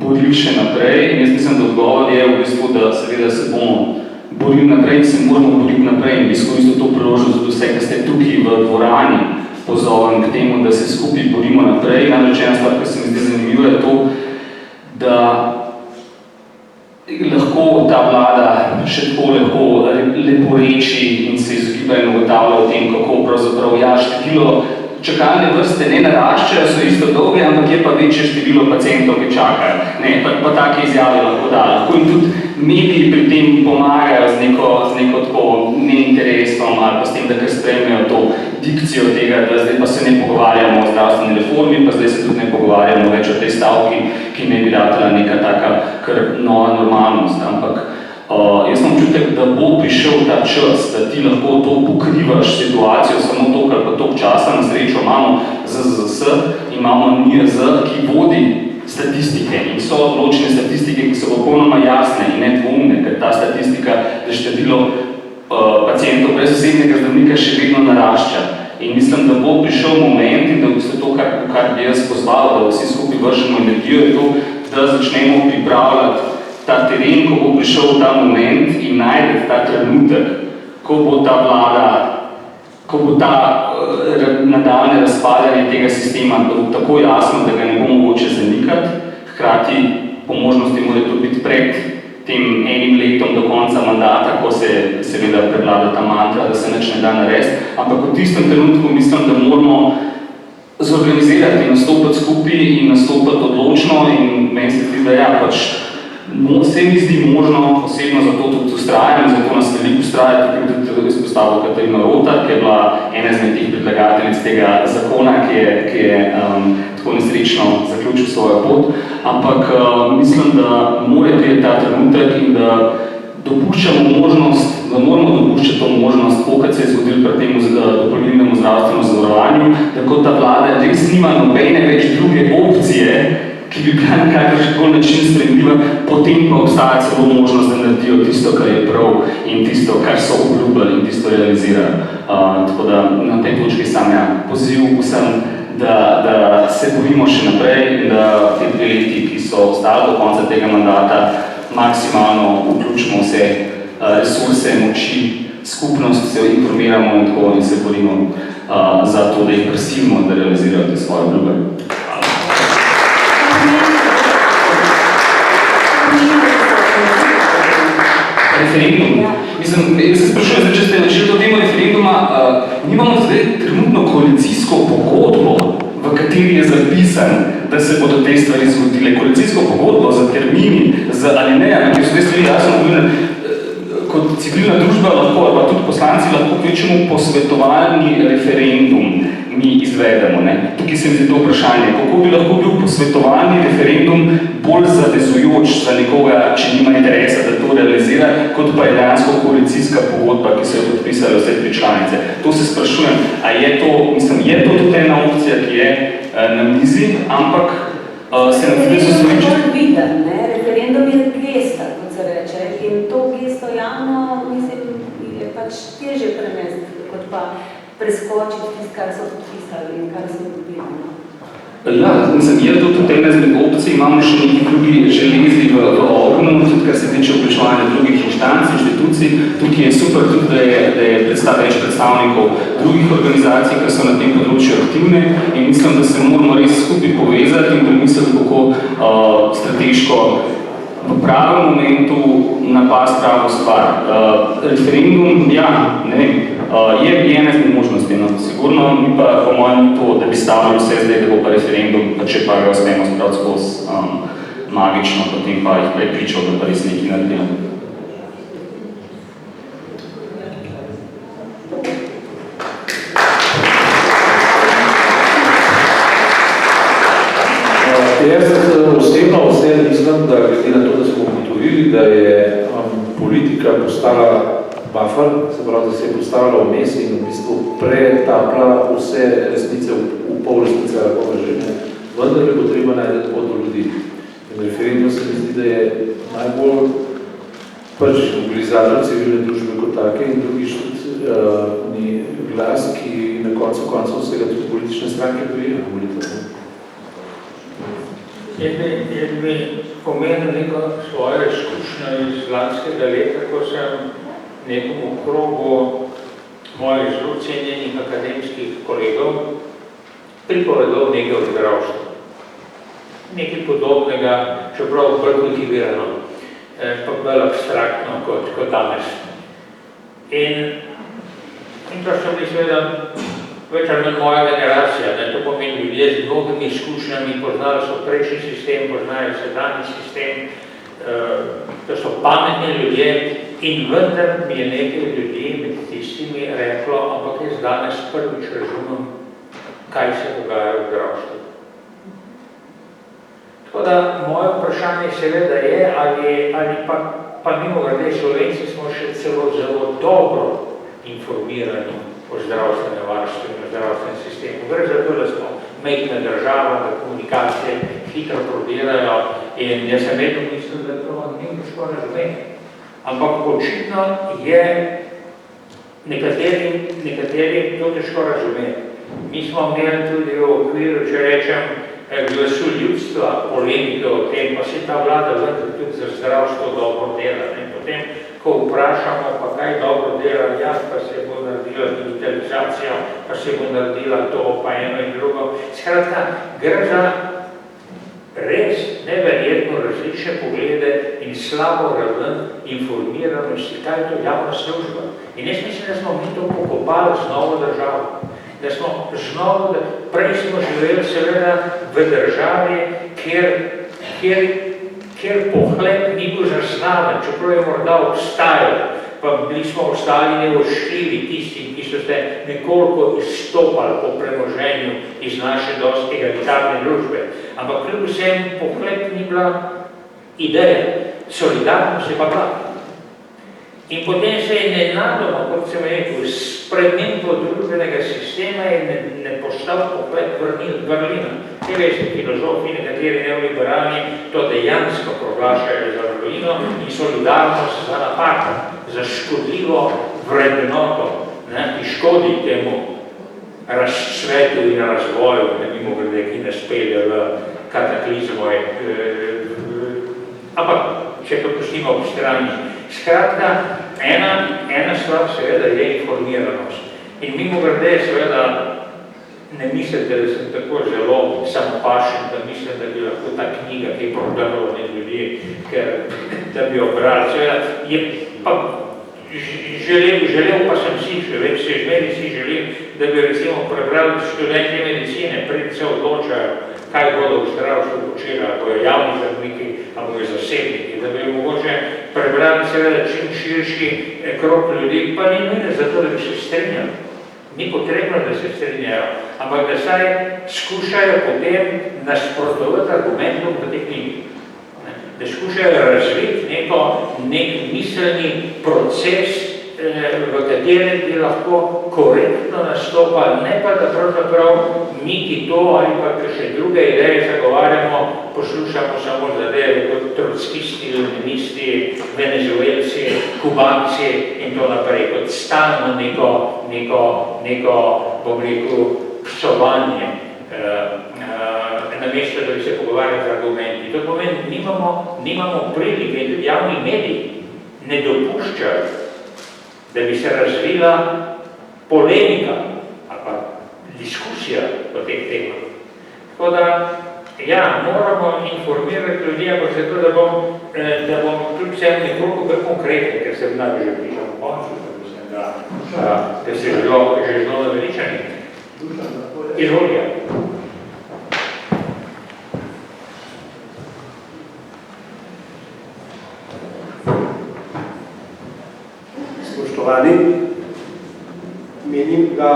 borili še naprej. In jaz mislim, da odgovor je v bistvu, da seveda se bomo borili naprej in se moramo boriti naprej in bi izkoristil to priložnost za vse, ki ste tukaj v dvorani pozovem k temu, da se skupaj borimo naprej. Namreč ena stvar, ki se mi zdi zanimiva, je to, da lahko ta vlada še tako lepo reči in se izogiba in ugotavlja o tem, kako pravzaprav število čakalne vrste ne naraščajo, so isto dolge, ampak je pa večje število pacientov, ki čakajo. Ne, pa take izjave lahko da. Lahko in tudi mediji pri tem pomagajo z neko tako neinteresom ali pa s tem, da kar spremljajo to dikcijo tega, da zdaj pa se ne pogovarjamo o zdravstveni reformi, pa zdaj se tudi ne pogovarjamo več o tej stavki, ki ne bi ratela neka taka kar nova normalnost. Ampak jaz imam občutek, da bo prišel ta čas, da ti lahko to pokrivaš situacijo samo toliko ali pa toliko časa. Na srečo imamo ZZZS, imamo NIJZ, ki vodi statistike in so odločene statistike, ki so popolnoma jasne in nedvoumne, ker ta statistika za število pacientov brez zasebnega zdravnika še vedno narašča. In mislim, da bo prišel moment in da bo to, kar bi jaz pozval, da vsi skupaj vržemo energijo, je to, da začnemo pripravljati ta teren, ko bo prišel ta moment in najdeti ta trenutek, ko bo ta vlada, ko bo ta nadaljne razpadanje tega sistema tako jasno, da ga ne bo mogoče zanikati, hkrati po možnosti mora to biti pred tem enim letom do konca mandata, ko se seveda prevlada ta mantra, da se nič ne da narediti, ampak v tistem trenutku mislim, da moramo zorganizirati in nastopati skupaj in nastopati odločno in meni se zdi, da ja, pač se mi zdi možno, osebno zato tudi ustrajam, zato nas veliko ustraja, tukaj tudi izpostavil Katarina Rotar, ki je bila ena izmed teh predlagateljic tega zakona, ki je tako nesrečno zaključil svojo pot, ampak mislim, da mora priti ta trenutek in da dopuščamo možnost, da moramo dopuščati to možnost, kot se je zgodilo pri tem dopolnilnemu zdravstvenemu zavarovanju, da kot ta vlada res nima nobene več druge opcije, ki bi bila na kakršenkoli način sprejemljiva, potem pa obstaja celo možnost, da naredijo tisto, kar je prav in tisto, kar so obljubili in tisto realizirajo. Tako da na tej točki sam poziv vsem, da se borimo še naprej in da te 2 leti, ki so ostali do konca tega mandata, maksimalno vključimo vse resurse, moči, skupnost, se informiramo in tako in se borimo za to, da jih prisilimo, da realizirajo te svoje obljube. Referendum. Mislim, jaz se sprašujem, če ste načeli to temo referenduma, nimamo zdaj trenutno koalicijsko pogodbo, v kateri je zapisan, da se bodo te stvari zgodile. Koalicijsko pogodbo za termini, za alinejami, ki so te stvari jasno povedali, kot civilna družba lahko, ali pa tudi poslanci lahko kvečemo posvetovalni referendum mi izvedemo. Ne? Tukaj se mi zdi to vprašanje, kako bi lahko bil posvetovalni referendum bolj zavezujoč za nekoga, če nima interesa, da to realizira, kot pa je dejansko koalicijska pogodba, ki so jo podpisali vse 3 članice. To se sprašujem, a je to, mislim, je to tudi ena opcija, ki je na mizi, ampak se nam zdi, da so referendum je bolj viden, ne? Referendum je gesta, kot se reče, in to gesto javno, mislim, je pač težje prenesti, kot pa preskočiti tisto, kar so podpisali in kar so dobili. Ja, mislim, je to tudi ena izmed opcij, imamo še nekaj drugih železi v ognu, tudi kar se tiče vključevanja drugih inštanc, inštitucij. Tukaj je super tudi, da je več predstavnikov drugih organizacij, ki so na tem področju aktivne in mislim, da se moramo res skupaj povezati in premisliti, kako strateško v pravem momentu napast pravo stvar. Referendum, ja, ne vem, je ena izmed možnosti, no. Sigurno ni pa po mojem to, da bi stavili vse zdaj, da bo pa referendum, pa če pa ga uspemo spraviti skozi magično, potem pa jih prepričal, da pa res nekaj naredimo. Osebno mislim, da glede na to, da smo ugotovili, da je politika postala buffer, se pravi, da se je postavila vmes in v bistvu pretapla vse resnice v pol resnice ali pa že, vendar je potreba najti pot do ljudi. In referendum se mi zdi, da je najbolj mobilizator civilne družbe kot take in drugič tudi glas, ki na koncu vsega tudi politične stranke dobijo na volitvah. Jaz bi pomenil neko svojo izkušnjo iz lanskega leta, ko sem nekomu krogu mojih zelo cenjenih akademskih kolegov pripovedal nekaj o zdravstvu. Nekaj podobnega, čeprav bolj kultivirano, pa bolj abstraktno kot danes. In to so bili seveda več ali manj moja generacija, to pomeni ljudje z mnogimi izkušnjami, poznali so prejšnji sistem, poznajo sedanji sistem, to so pametni ljudje in vendar mi je nekaj ljudi med tistimi reklo, ampak jaz danes prvič razumem, kaj se dogaja v zdravstvu. Tako da moje vprašanje seveda je, ali pa mimogrede Slovenci smo še celo zelo dobro informirani o zdravstvenem varstvu in o zdravstvenem sistemu. Gre za to, da smo majhna država, da komunikacije hitro prodirajo in jaz sem vedno mislil, da to ni težko razumeti. Ampak očitno je nekaterim to težko razumeti. Mi smo imeli tudi v okviru, če rečem, glasu ljudstva, polemike o tem, pa se ta vlada vendar tudi za zdravstvo dobro dela. Potem, ko vprašamo, pa kaj dobro dela, ja, pa se bo naredila digitalizacija, pa se bo naredila to, pa eno in drugo. Skratka, gre za res neverjetno različne poglede in slabo raven informiranosti, kaj je to javna služba. In jaz mislim, da smo mi to pokopali z novo državo. Da smo prej smo živeli seveda v državi, kjer pohlep ni bil zaznaven, čeprav je morda obstajal, pa bili smo ostali nevošljivi tistim, ki so se nekoliko izstopali po premoženju iz naše dosti egalitarne družbe. Ampak kljub vsem pohlep ni bila ideja, solidarnost je pa bila. In potem se je nenadoma, kot sem rekel, spremembo družbenega sistema in ne postal pohlep vrlina. Te veste, filozofi, nekateri neoliberalni to dejansko proglašajo za vrlino in solidarnost za napako, za škodljivo vrednoto, ki škodi temu razcvetu in razvoju, mimogrede, ki nas pelje v kataklizmo. Ampak, če to pustimo v strani, Skratka, ena stvar seveda je informiranost. In mimogrede seveda ne mislite, da sem tako zelo samopašen, da mislim, da bi lahko ta knjiga, ki je prodala med ljudi, da bi jo brali. Seveda je pa želel pa sem si, še več se žmeri si želim, da bi recimo prebrali študenti medicine, pred se odločajo, kaj bodo v zdravstvu počeli, ali bojo javni zdravniki, ali bojo zasebniki, da bi mogoče prebrali seveda čim širši krog ljudi, pa ni nujno zato, da bi se strinjali. Ni potrebno, da se strinjajo, ampak da saj skušajo potem nasprotovati argumentom v tej knjigi. Da skušajo razviti nek miselni proces, v katerem bi lahko korektno nastopali, ne pa da pravzaprav mi, ki to ali pa še druge ideje zagovarjamo, poslušamo samo zadeve kot trotskisti, leninisti, venezuelci, kubanci in to naprej, kot stalno neko, bom rekel, psovanje, namesto, da bi se pogovarjali z argumenti. To pomeni, nimamo prilike in tudi javni mediji ne dopuščajo, da bi se razvila polemika ali pa diskusija o teh temah. Tako da, ja, moramo informirati ljudi, ampak zato, da bom kljub vsem nekoliko bolj konkreten, ker se najbolj že pričal v koncu, mislim, da se že zelo naveličani. Izvolja. Spoštovani, menim, da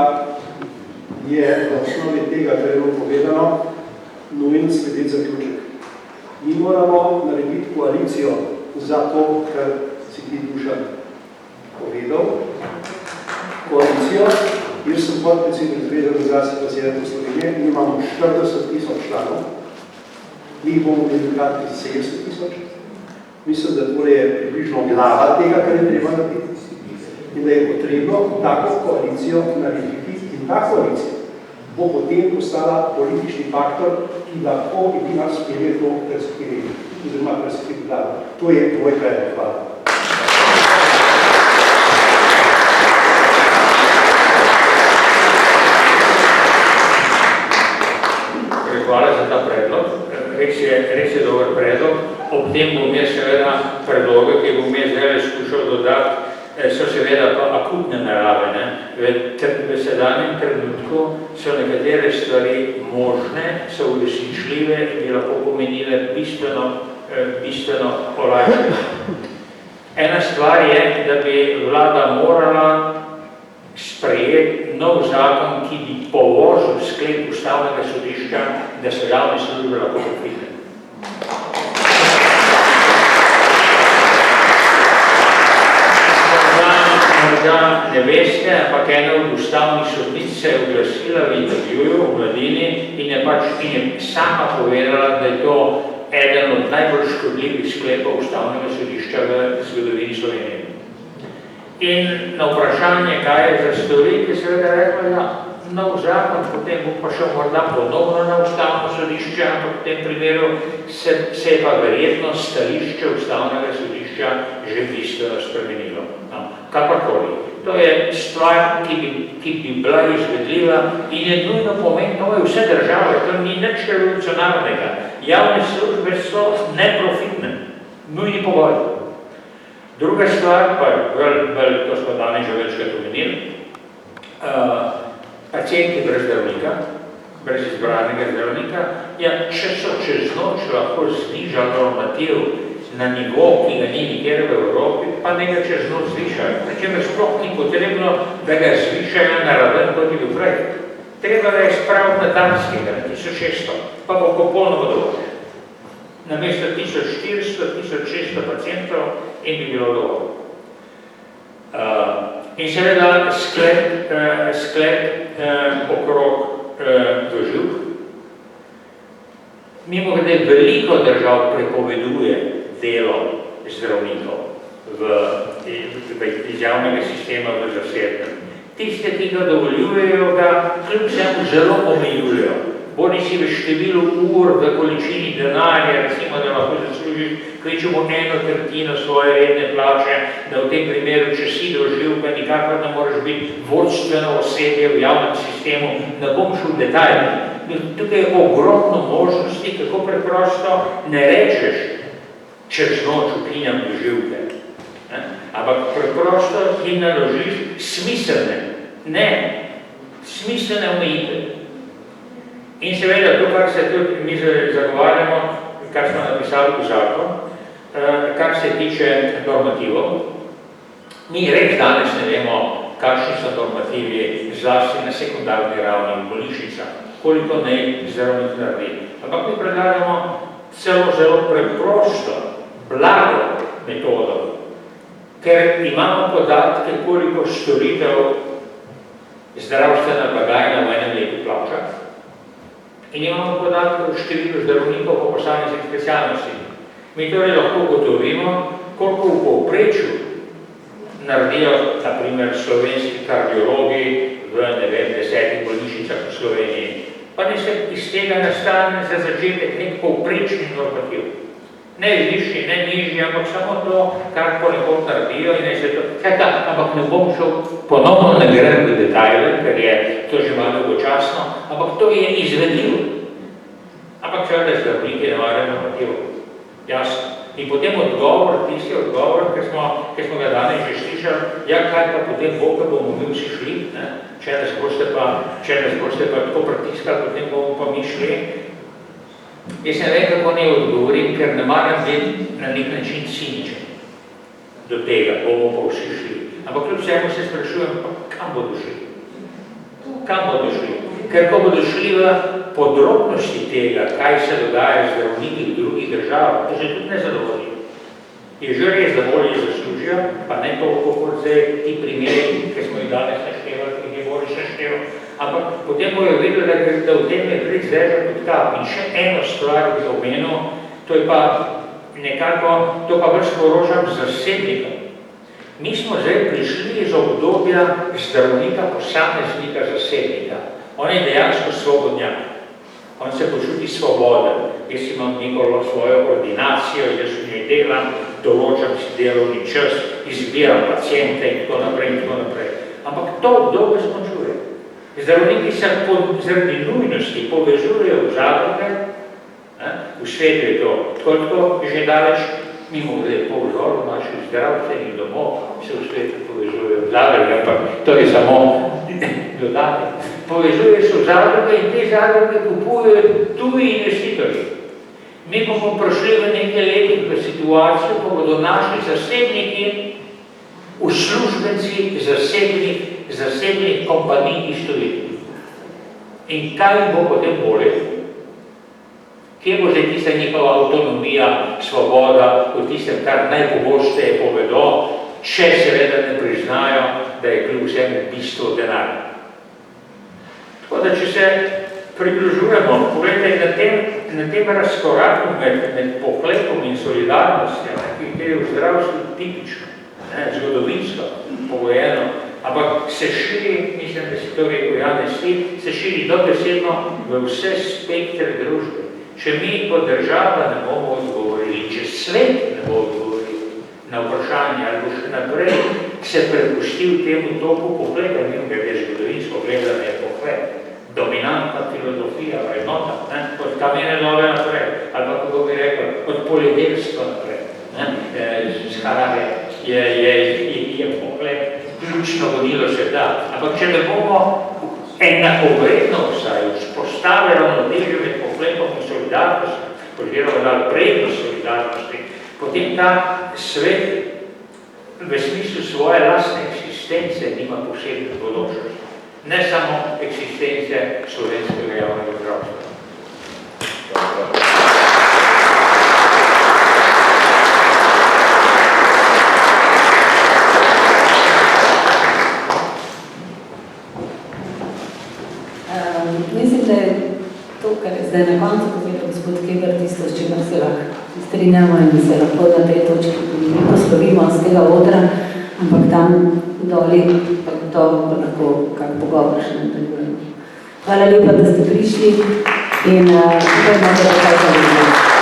je v osnovi tega, kar je bilo povedano, nujen slediti zaključek. Mi moramo narediti koalicijo za to, kar si ti Dušan povedal. Koalicijo, jaz sem podpredsednik Zveze organizacij pacientov Slovenije, mi imamo 40.000 članov, mi jih bomo imeli 70.000. Mislim, da tole je približno glava tega, kar je treba narediti. In da je potrebno tako koalicijo narediti in ta koalicija bo potem postala politični faktor, ki lahko in ki nas spelje to, kar se kjer je, oziroma kar se kjer vlada. To je tvoj predlog. Hvala. Hvala za ta predlog. Res je dober predlog. Ob tem bom jaz seveda predloge, ki bom jaz zdaj skušal dodati, so seveda pa akutne narave. V sedanjem trenutku so nekatere stvari možne, so uresničljive in bi lahko pomenile bistveno olajšanje. Ena stvar je, da bi vlada morala sprejeti nov zakon, ki bi povozil sklep Ustavnega sodišča, da so javne službe lahko profitne. Morda ne veste, ampak ena od ustavnih sodnic se je oglasila v intervjuju v Mladini in je sama povedala, da je to eden od najbolj škodljivih sklepov Ustavnega sodišča v zgodovini Slovenije. In na vprašanje, kaj je za storiti, je seveda rekla, da nov zakon, potem bo pa šel morda ponovno na Ustavno sodišče, ampak v tem primeru se je pa verjetno stališče Ustavnega sodišča že bistveno spremenilo. Kakorkoli. To je stvar, ki bi bila izvedljiva in je nujno pomen, to je vse države, to ni nič revolucionarnega. Javne službe so neprofitne, nujni pogoj. Druga stvar, pa to smo danes že večkrat omenili, pacienti brez zdravnika, brez izbranega zdravnika, če so čez noč lahko znižali normativ na nivo, ki ga ni nikjer v Evropi, pa ne ga čez noč zvišajo. Pričemer sploh ni potrebno, da ga zvišajo na raven, kot je bil prej. Treba ga je spraviti na Danskega, na 1600, pa bo popolnoma dovolj. Namesto 1400, 1600 pacientov in bi bilo dovolj. In seveda sklep okrog dvoživk. Mimogrede, veliko držav prepoveduje delo zdravnikov iz javnega sistema v zasebnem. Tiste, ki ga dovoljujejo, ga kljub vsemu zelo omejujejo. bodi si v številu ur, v količini denarja, recimo, da lahko zaslužiš kvečemo 1/3 svoje redne plače, da v tem primeru, če si doživka, nikakor ne moreš biti vodstveno osebje v javnem sistemu, ne bom šel v detajl. Tukaj je ogromno možnosti, kako preprosto ne rečeš, čez noč ukinjam doživke. Ampak preprosto jim naložiš smiselne omejitve. In seveda to, kar se tudi mi zagovarjamo, kar smo napisali v zakon, kar se tiče normativov, mi res danes ne vemo, kakšni so normativi zlasti na sekundarni ravni v bolnišnicah, koliko ne zdravnik naredi. Ampak mi predlagamo zelo preprosto, blago metodo, ker imamo podatke, koliko storitev zdravstvena blagajna v enem letu plača in imamo podatke o številu zdravnikov po posameznih specialnosti. Mi torej lahko ugotovimo, koliko v povprečju naredijo, na primer, slovenski kardiologi v 10 bolnišnicah v Sloveniji. Pa ne se iz tega nastane za začetek nek povprečni normativ. Ne višji, ne nižji, ampak samo to, kar ponekod naredijo in se to... Ampak ne bom šel, ponovno ne grem v detajle, ker je to že malo dolgočasno, ampak to je izvedljivo. Ampak seveda zdravniki ne marajo normativov. Jasno. In potem tisti odgovor, ki smo ga danes že slišali, ja, kaj pa potem bo, ko bomo mi vsi šli, če nas boste pa tako pritiskali, potem bomo pa mi šli. Jaz ne vem, kako ne odgovorim, ker ne maram biti na nek način ciničen do tega, bomo pa vsi šli. Ampak kljub vsemu se sprašujem, kam bodo šli? Kam bodo šli? Ker ko bodo šli v podrobnosti tega, kaj se dogaja z zdravniki v drugih državah, to že tudi ne zadovolji. Je že res, da bolje zaslužijo, pa ne toliko kot zdaj ti primeri, ki smo jih danes naštevali, ki je bolje našteval. Ampak potem bojo vedeli, da v tem je prid zdržal kot kap. In še eno stvar bi omenil, to je pa nekako, to pa vrst porožam zasebnika. Mi smo zdaj prišli iz obdobja zdravnika, posameznika, zasebnika. On je dejansko svobodnjak. On se počuti svoboden. Jaz imam nekolo svojo ordinacijo, jaz v njej delam, določam si delovni čas, izbiram pacijente in tako naprej. Ampak to obdobje smo čuli. Zdravniki se zaradi nujnosti povežujejo v zadruge, v svetu je to tako že daleč, mimo da je polžor v naših zdravstvenih domov, se v svetu povežujejo v zadruge, ampak to je samo dodatek. Povežuje se v zadruge in te zadruge kupujejo tuji investitorji. Mi bomo prišli v nekaj letih v situacijo, ko bodo naši zasebniki uslužbenci zasebnih kompanij iz tujine. In kaj bo potem bolje? Kje bo zdaj tista njihova avtonomija, svoboda, v tistem, kar najpogosteje povedo, če seveda ne priznajo, da je kljub vsemu bistvo denarja. Tako da, če se približujemo, pogledajte, na tem razkoraku med pohlepom in solidarnostjo, ki je v zdravstvu tipično, zgodovinsko, pogojeno, ampak se širi, mislim, da si to rekel Janez, se širi dobesedno v vse spektre družbe. Če mi kot država ne bomo odgovorili, če svet ne bo odgovoril na vprašanje, ali bo še naprej se prepustil temu toku pohlepa, nekaj je zgodovinsko gledanje je pohlep, dominantna filozofija, vrednota, od kamene dole naprej, ali pa kako bi rekel, od poljedelstva naprej, z Harare je pohlep, ključno vodilo se da. Ampak če ne bomo enakovredno vsaj vzpostavili ravnotežje med pohlepom in solidarnostjo, oziroma dali prednost solidarnosti, potem ta svet v smislu svoje lastne eksistence nima posebne bodočnosti. Ne samo eksistence slovenskega javnega zdravstva. Mislim, da je to, kar je zdaj na koncu povedal gospod Keber, tisto, s čimer se lahko strinjamo in se lahko na tej točki mi poslovimo z tega odra, ampak tam doli pa gotovo lahko kak pogovor še nadaljujemo. Hvala lepa, da ste prišli. In upajmo, da bo kaj zavedati.